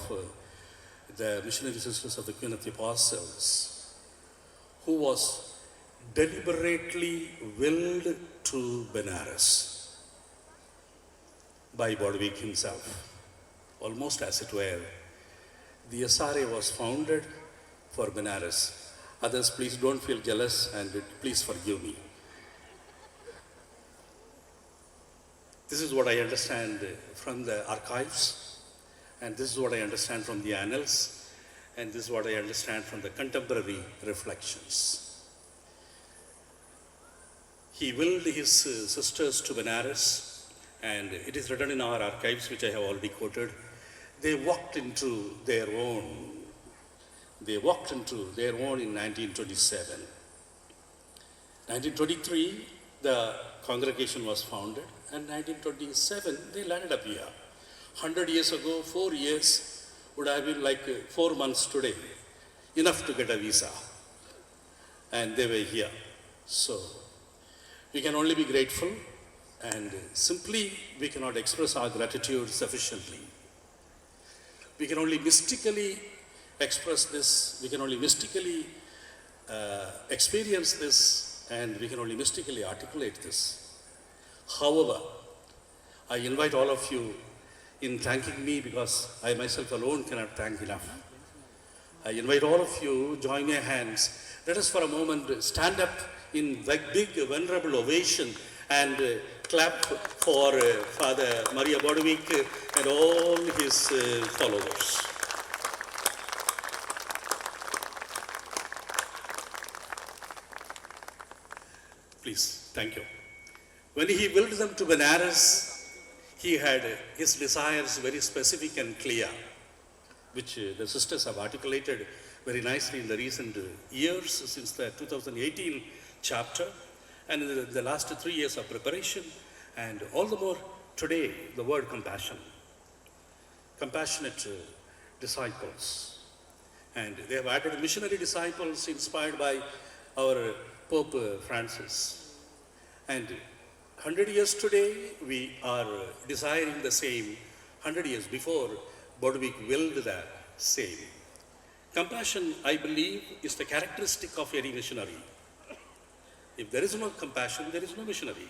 the Missionary Sisters of the Queen of the Apostles, who was deliberately willed to Benares by Bodwig himself, almost as it were. The SRA was founded for Benares. Others, please don't feel jealous and please forgive me. This is what I understand from the archives, and this is what I understand from the annals, and this is what I understand from the contemporary reflections. He willed his sisters to Benares, and it is written in our archives, which I have already quoted. They walked into their own. They walked into their own in 1927. 1923, the congregation was founded, and 1927, they landed up here. 100 years ago, 4 years would have been like 4 months today, enough to get a visa. And they were here. So, we can only be grateful, and simply we cannot express our gratitude sufficiently. We can only mystically express this, we can only mystically experience this, and we can only mystically articulate this. However, I invite all of you in thanking me, because I myself alone cannot thank enough. I invite all of you, join your hands. Let us for a moment stand up in big venerable ovation and clap for Father Maria Bodwig and all his followers. Please, thank you. When he willed them to Benares, he had his desires very specific and clear, which the sisters have articulated very nicely in the recent years since the 2018 chapter, and in the last 3 years of preparation, and all the more today, the word compassion. Compassionate disciples. And they have added missionary disciples inspired by our Pope Francis. And 100 years today, we are desiring the same. 100 years before, Bodvik willed the same. Compassion, I believe, is the characteristic of any missionary. If there is no compassion, there is no missionary.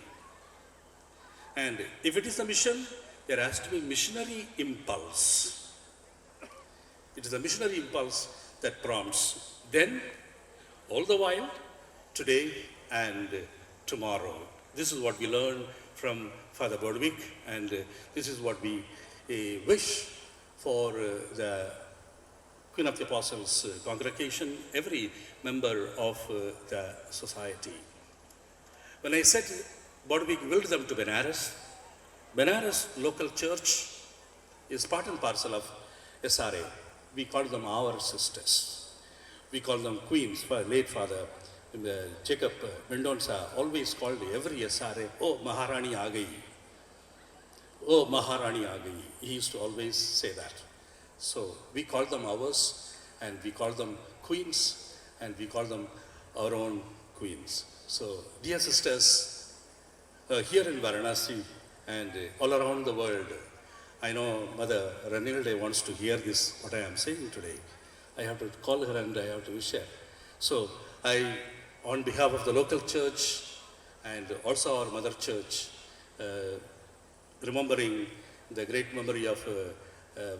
And if it is a mission, there has to be missionary impulse. It is a missionary impulse that prompts. Then, all the while, today and tomorrow. This is what we learn from Father Bodvik, and this is what we wish for the Queen of the Apostles congregation, every member of the society. When I said Bodvik willed them to Benares, Benares local church is part and parcel of SRA. We call them our sisters. We call them queens. Late Father Jacob Mendonça always called every SRA, "Oh, Maharani aa gayi. Oh, Maharani aa gayi." He used to always say that. So we call them ours, and we call them queens, and we call them our own queens. So, dear sisters, here in Varanasi and all around the world, I know Mother Ranilde wants to hear this, what I am saying today. I have to call her and I have to wish her. So, I, on behalf of the local church and also our mother church, remembering the great memory of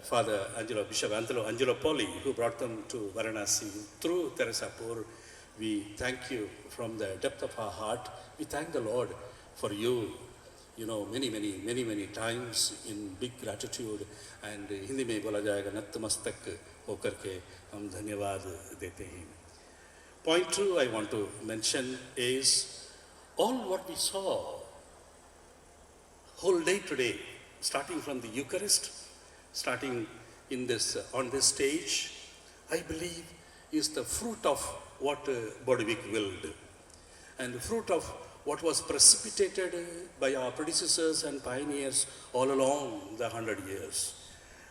Father Angelo, Bishop Angelo Poli, who brought them to Varanasi through Teresapur, we thank you from the depth of our heart. We thank the Lord for you, many times in big gratitude. And Hindi में बोला जाएगा नतमस्तक होकर के हम धन्यवाद देते हैं. Point 2 I want to mention is all what we saw whole day today, starting from the Eucharist, starting in this on this stage, I believe is the fruit of what Bodvik willed, and the fruit of what was precipitated by our predecessors and pioneers all along the 100 years.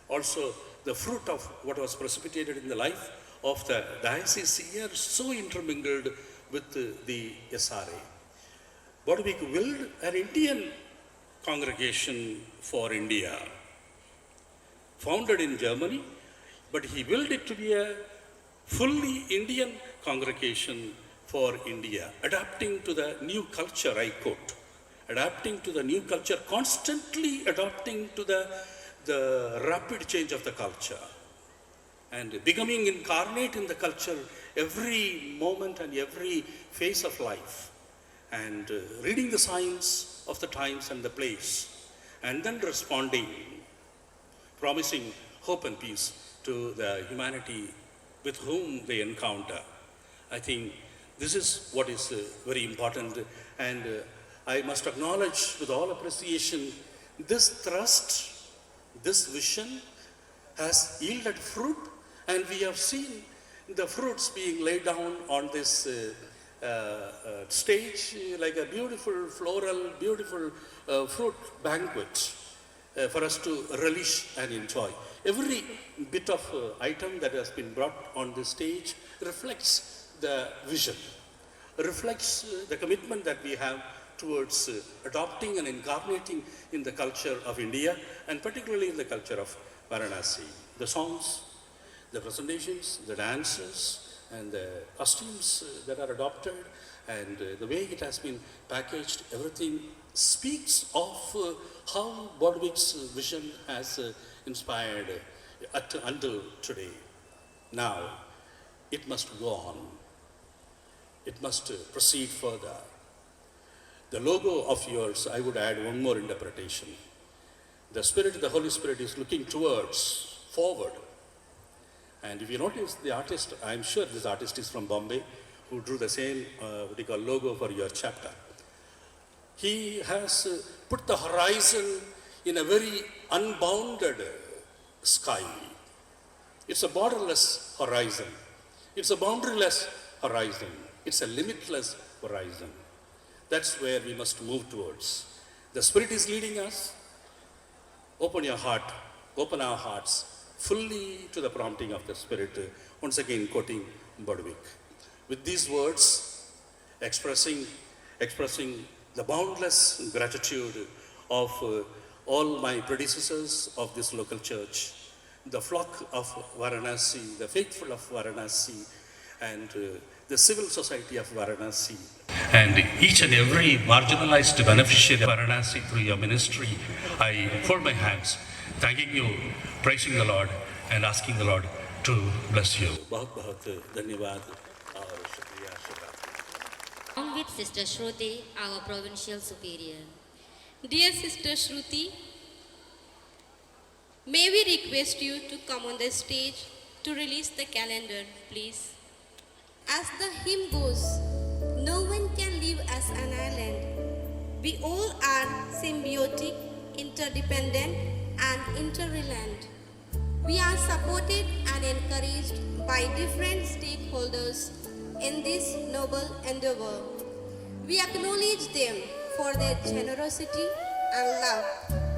Also, the fruit of what was precipitated in the life of the diocese here, so intermingled with the SRA. Bodvik willed an Indian congregation for India, founded in Germany, but he willed it to be a fully Indian congregation for India, adapting to the new culture, I quote, adapting to the new culture, constantly adapting to the rapid change of the culture, and becoming incarnate in the culture every moment and every phase of life, and reading the signs of the times and the place, and then responding, promising hope and peace to the humanity with whom they encounter. I think this is what is very important, and I must acknowledge with all appreciation, this thrust, this vision has yielded fruit, and we have seen the fruits being laid down on this stage like a beautiful floral, beautiful fruit banquet for us to relish and enjoy. Every bit of item that has been brought on the stage reflects the vision, reflects the commitment that we have towards adopting and incarnating in the culture of India, and particularly in the culture of Varanasi. The songs, the presentations, the dances, and the costumes that are adopted, and the way it has been packaged, everything speaks of how Bodvik's vision has inspired until today. Now, it must go on. It must proceed further. The logo of yours, I would add one more interpretation. The Spirit, the Holy Spirit is looking towards, forward. And if you notice the artist, I'm sure this artist is from Bombay, who drew the same, what you call logo for your chapter. He has put the horizon in a very unbounded sky. It's a borderless horizon. It's a boundaryless horizon. It's a limitless horizon. That's where we must move towards. The Spirit is leading us. Open your heart, open our hearts fully to the prompting of the Spirit. Once again, quoting Bodvik. With these words, expressing the boundless gratitude of all my predecessors of this local church, the flock of Varanasi, the faithful of Varanasi, and the civil society of Varanasi, and each and every marginalized beneficiary of Varanasi through your ministry. I fold my hands, thanking you, praising the Lord, and asking the Lord to bless you. बहुत बहुत धन्यवाद और शुक्रिया शुक्रिया. Along with Sister Shruti, our provincial superior. Dear Sister Shruti, may we request you to come on the stage to release the calendar, please. As the hymn goes, no one can live as an island. We all are symbiotic, interdependent, and interrelated. We are supported and encouraged by different stakeholders in this noble endeavor. We acknowledge them for their generosity and love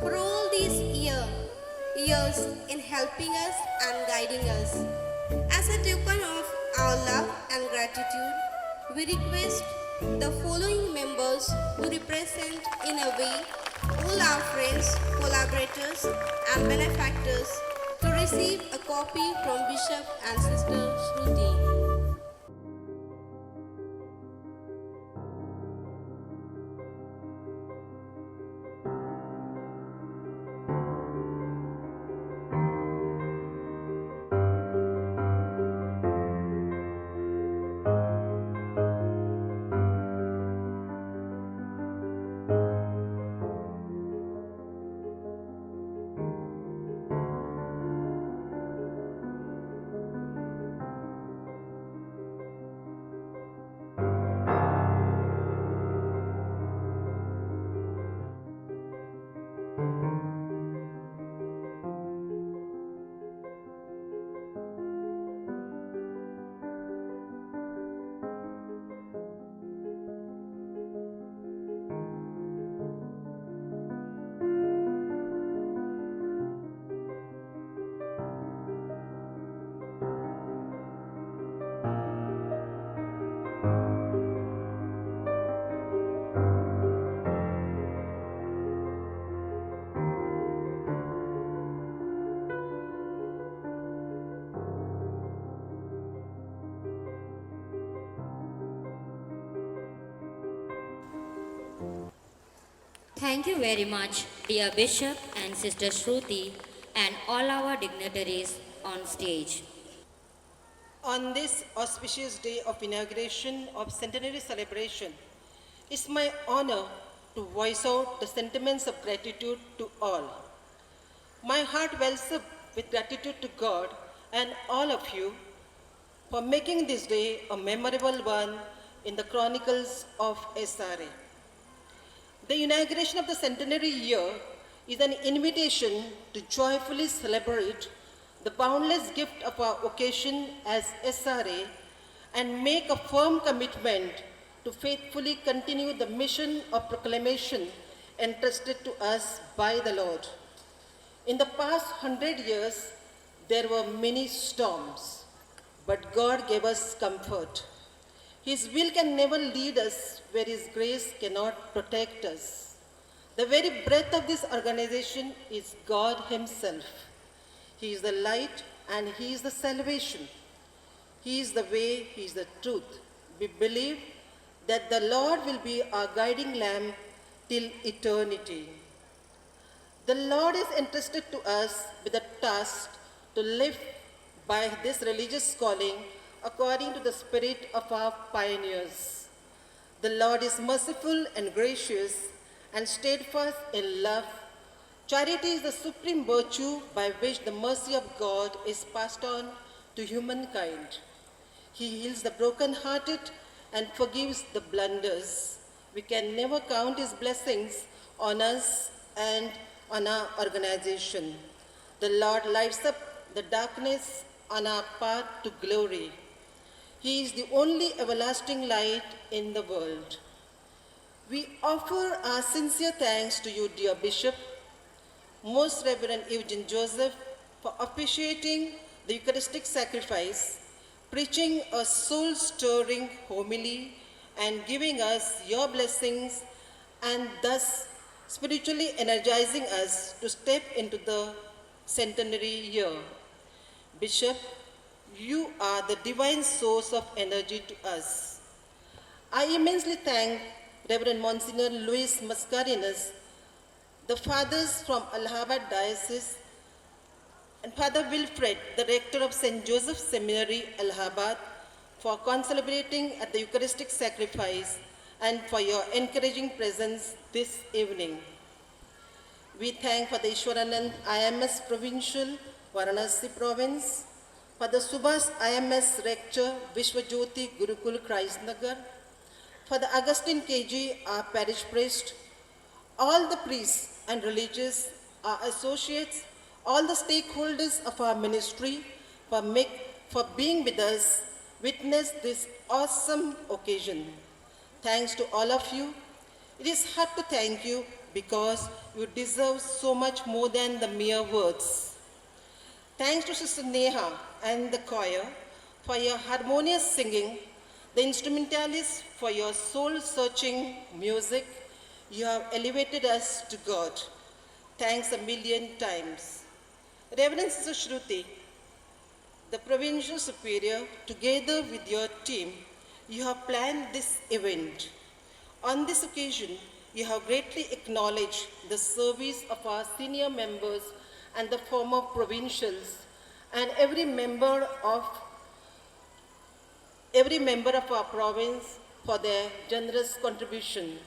for all these years in helping us and guiding us. As a token of our love and gratitude, we request the following members who represent in a way all our friends, collaborators and benefactors to receive a copy from Bishop and Sister Shruti. Thank you very much, dear Bishop and Sister Shruti, and all our dignitaries on stage. On this auspicious day of inauguration of centenary celebration, it's my honor to voice out the sentiments of gratitude to all. My heart wells up with gratitude to God and all of you for making this day a memorable one in the chronicles of SRA. The inauguration of the centenary year is an invitation to joyfully celebrate the boundless gift of our occasion as SRA and make a firm commitment to faithfully continue the mission of proclamation entrusted to us by the Lord. In the past 100 years, there were many storms, but God gave us comfort. His will can never lead us where His grace cannot protect us. The very breath of this organization is God Himself. He is the light and He is the salvation. He is the way, He is the truth. We believe that the Lord will be our guiding lamp till eternity. The Lord is entrusted to us with the task to live by this religious calling according to the spirit of our pioneers. The Lord is merciful and gracious and steadfast in love. Charity is the supreme virtue by which the mercy of God is passed on to humankind. He heals the brokenhearted and forgives the blunders. We can never count His blessings on us and on our organization. The Lord lights up the darkness on our path to glory. He is the only everlasting light in the world. We offer our sincere thanks to you, dear Bishop, Most Reverend Eugene Joseph, for officiating the Eucharistic sacrifice, preaching a soul-stirring homily, and giving us your blessings and thus spiritually energizing us to step into the centenary year. Bishop, you are the divine source of energy to us. I immensely thank Reverend Monsignor Luis Mascarenas, the fathers from Allahabad Diocese, and Father Wilfred, the rector of St. Joseph Seminary, Allahabad, for concelebrating at the Eucharistic sacrifice and for your encouraging presence this evening. We thank Father Ishwaranand, IMS Provincial, Varanasi Province, Father Subhas, IMS Rector, Vishwajyoti Gurukul, Christnagar, Father Augustine KG, our parish priest, all the priests and religious, our associates, all the stakeholders of our ministry for being with us, witness this awesome occasion. Thanks to all of you. It is hard to thank you because you deserve so much more than the mere words. Thanks to Sister Neha and the choir for your harmonious singing, the instrumentalists for your soul-searching music. You have elevated us to God. Thanks a million times. Reverend Sister Shruti, the Provincial Superior, together with your team, you have planned this event. On this occasion, you have greatly acknowledged the service of our senior members and the former provincials and every member of our province for their generous contribution.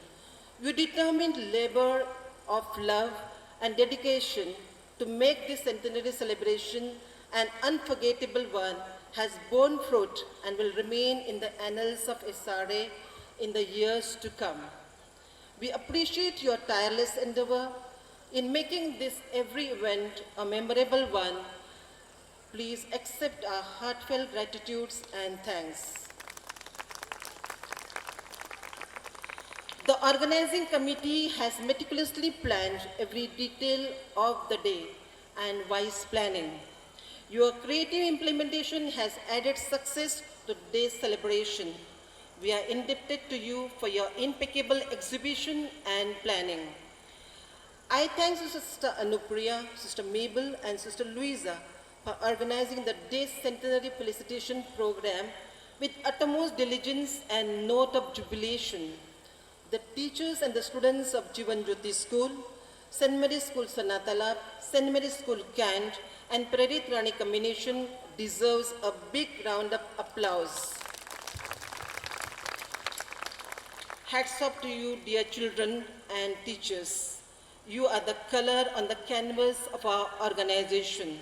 Your determined labor of love and dedication to make this centenary celebration an unforgettable one has borne fruit and will remain in the annals of SRA in the years to come. We appreciate your tireless endeavor in making this every event a memorable one. Please accept our heartfelt gratitudes and thanks. The organizing committee has meticulously planned every detail of the day and wise planning. Your creative implementation has added success to today's celebration. We are indebted to you for your impeccable exhibition and planning. I thank Sister Anupriya, Sister Mabel, and Sister Louisa for organizing the day's centenary felicitation program with utmost diligence and note of jubilation. The teachers and the students of Jivan Jyoti School, St. Mary's School Sanatalab, St. Mary's School Kand, and Prerit Rani combination deserves a big round of applause. Hats off to you, dear children and teachers. You are the color on the canvas of our organization.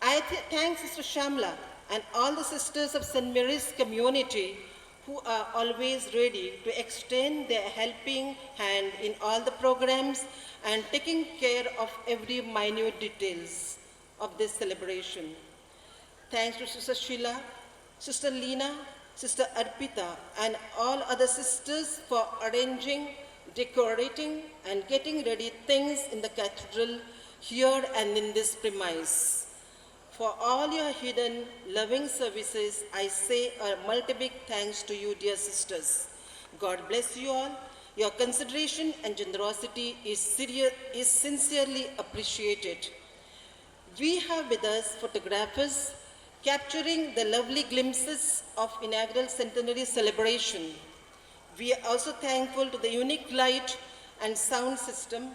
I thank Sister Shamla and all the sisters of St. Mary's community who are always ready to extend their helping hand in all the programs and taking care of every minute details of this celebration. Thanks to Sister Sheila, Sister Leena, Sister Arpita, and all other sisters for arranging, decorating, and getting ready things in the cathedral here and in this premise. For all your hidden, loving services, I say a multi-big thanks to you, dear sisters. God bless you all. Your consideration and generosity is sincerely appreciated. We have with us photographers capturing the lovely glimpses of inaugural centenary celebration. We are also thankful to the unique light and sound system,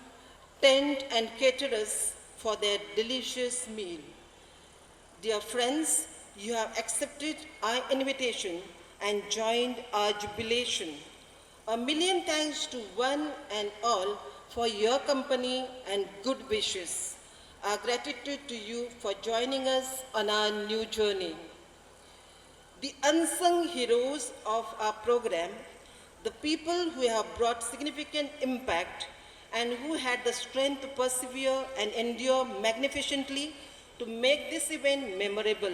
tent and caterers for their delicious meal. Dear friends, you have accepted our invitation and joined our jubilation. A million thanks to one and all for your company and good wishes. Our gratitude to you for joining us on our new journey. The unsung heroes of our program, the people who have brought significant impact and who had the strength to persevere and endure magnificently to make this event memorable.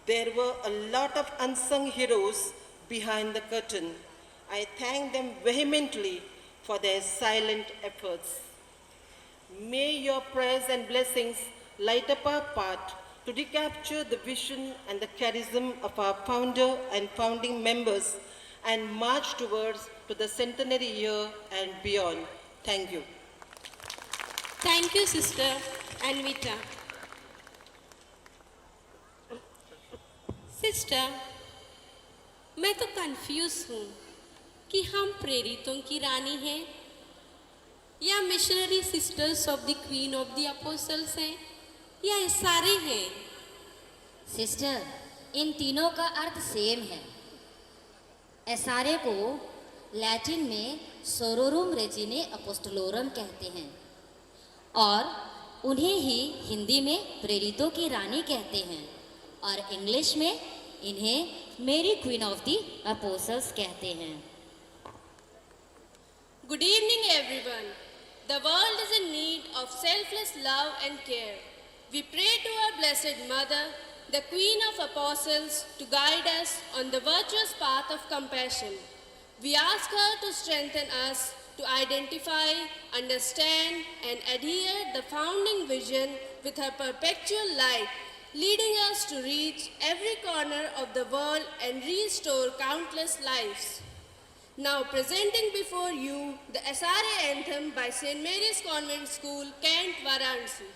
There were a lot of unsung heroes behind the curtain. I thank them vehemently for their silent efforts. May your prayers and blessings light up our path to recapture the vision and the charism of our founder and founding members and march towards to the centenary year and beyond. Thank you. Thank you, Sister Anvita. Sister, मैं तो confuse हूँ कि हम प्रेरितों की रानी हैं या missionary sisters of the queen of the apostles हैं या ये सारे हैं। सिस्टर, इन तीनों का अर्थ सेम है। एसारे को लैटिन में सोरोरुम रेजिने अपोस्टलोरम कहते हैं और उन्हें ही हिंदी में प्रेरितों की रानी कहते हैं और इंग्लिश में इन्हें मेरी क्वीन ऑफ द अपोस्टल्स कहते हैं। Good evening, everyone. The world is in need of selfless love and care. We pray to our Blessed Mother, the Queen of Apostles, to guide us on the virtuous path of compassion. We ask her to strengthen us to identify, understand, and adhere the founding vision with her perpetual light, leading us to reach every corner of the world and restore countless lives. Now presenting before you the SRA anthem by St. Mary's Convent School, Kent, Varanasi.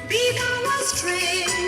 Be thou our strength.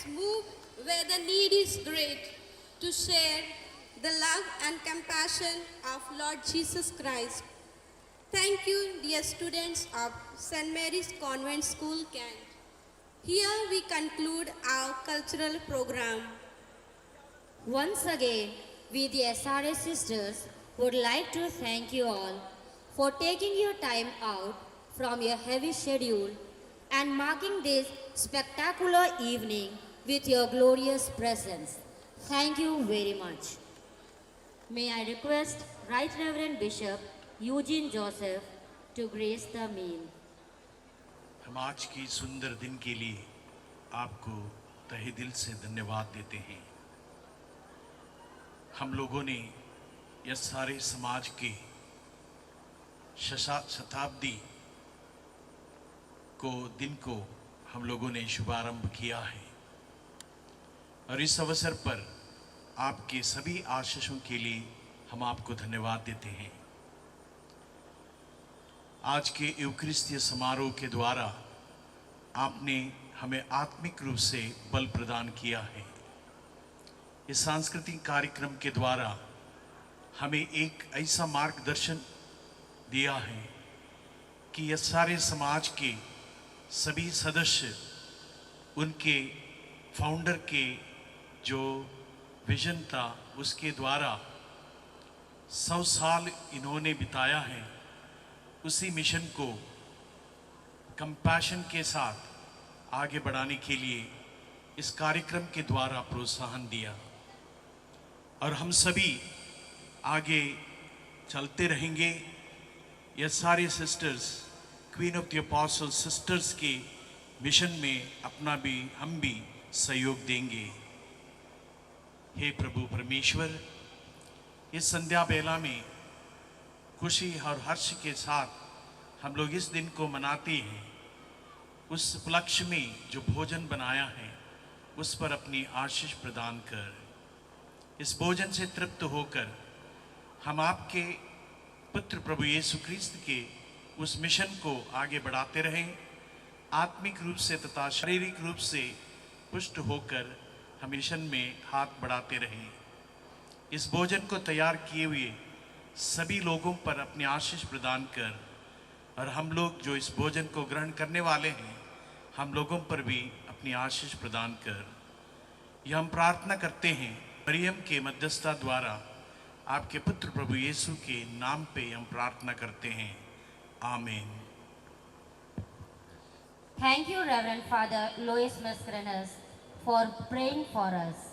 Let's move where the need is great to share the love and compassion of Lord Jesus Christ. Thank you, dear students of St. Mary's Convent School, Kent. Here we conclude our cultural program. Once again, we the SRA sisters would like to thank you all for taking your time out from your heavy schedule and marking this spectacular evening with your glorious presence. Thank you very much. May I request Right Reverend Bishop Eugene Joseph to grace the meal. हम आज की सुंदर दिन के लिए आपको तहे दिल से धन्यवाद देते हैं। हम लोगों ने यह सारे समाज के शताब्दी दिन को हम लोगों ने शुभारंभ किया है और इस अवसर पर आपके सभी आशीषों के लिए हम आपको धन्यवाद देते हैं। आज के यूकरिस्तीय समारोह के द्वारा आपने हमें आत्मिक रूप से बल प्रदान किया है। इस सांस्कृतिक कार्यक्रम के द्वारा हमें एक ऐसा मार्गदर्शन दिया है कि यह सारे समाज के सभी सदस्य उनके फाउंडर के जो विजन था उसके द्वारा 100 साल इन्होंने बिताया है, उसी मिशन को कंपैशन के साथ आगे बढ़ाने के लिए इस कार्यक्रम के द्वारा प्रोत्साहन दिया और हम सभी आगे चलते रहेंगे। यह सारे sisters queen of the apostle sisters के मिशन में अपना भी हम भी सहयोग देंगे। हे प्रभु परमेश्वर, इस संध्या बेला में खुशी और हर्ष के साथ हम लोग इस दिन को मनाते हैं। उस उपलक्ष्य में जो भोजन बनाया है उस पर अपनी आशीष प्रदान कर, इस भोजन से तृप्त होकर हम आपके पुत्र प्रभु यीशु ख्रीस्त के उस मिशन को आगे बढ़ाते रहें। आत्मिक रूप से तथा शारीरिक रूप से पुष्ट होकर हम मिशन में हाथ बढ़ाते रहें। इस भोजन को तैयार किए हुए सभी लोगों पर अपनी आशीष प्रदान कर और हम लोग जो इस भोजन को ग्रहण करने वाले हैं हम लोगों पर भी अपनी आशीष प्रदान कर। यह हम प्रार्थना करते हैं मरियम के मध्यस्थता द्वारा आपके पुत्र प्रभु यीशु के नाम पे हम प्रार्थना करते हैं, आमीन। Thank you, Reverend Father Louis Mascarenas, for praying for us.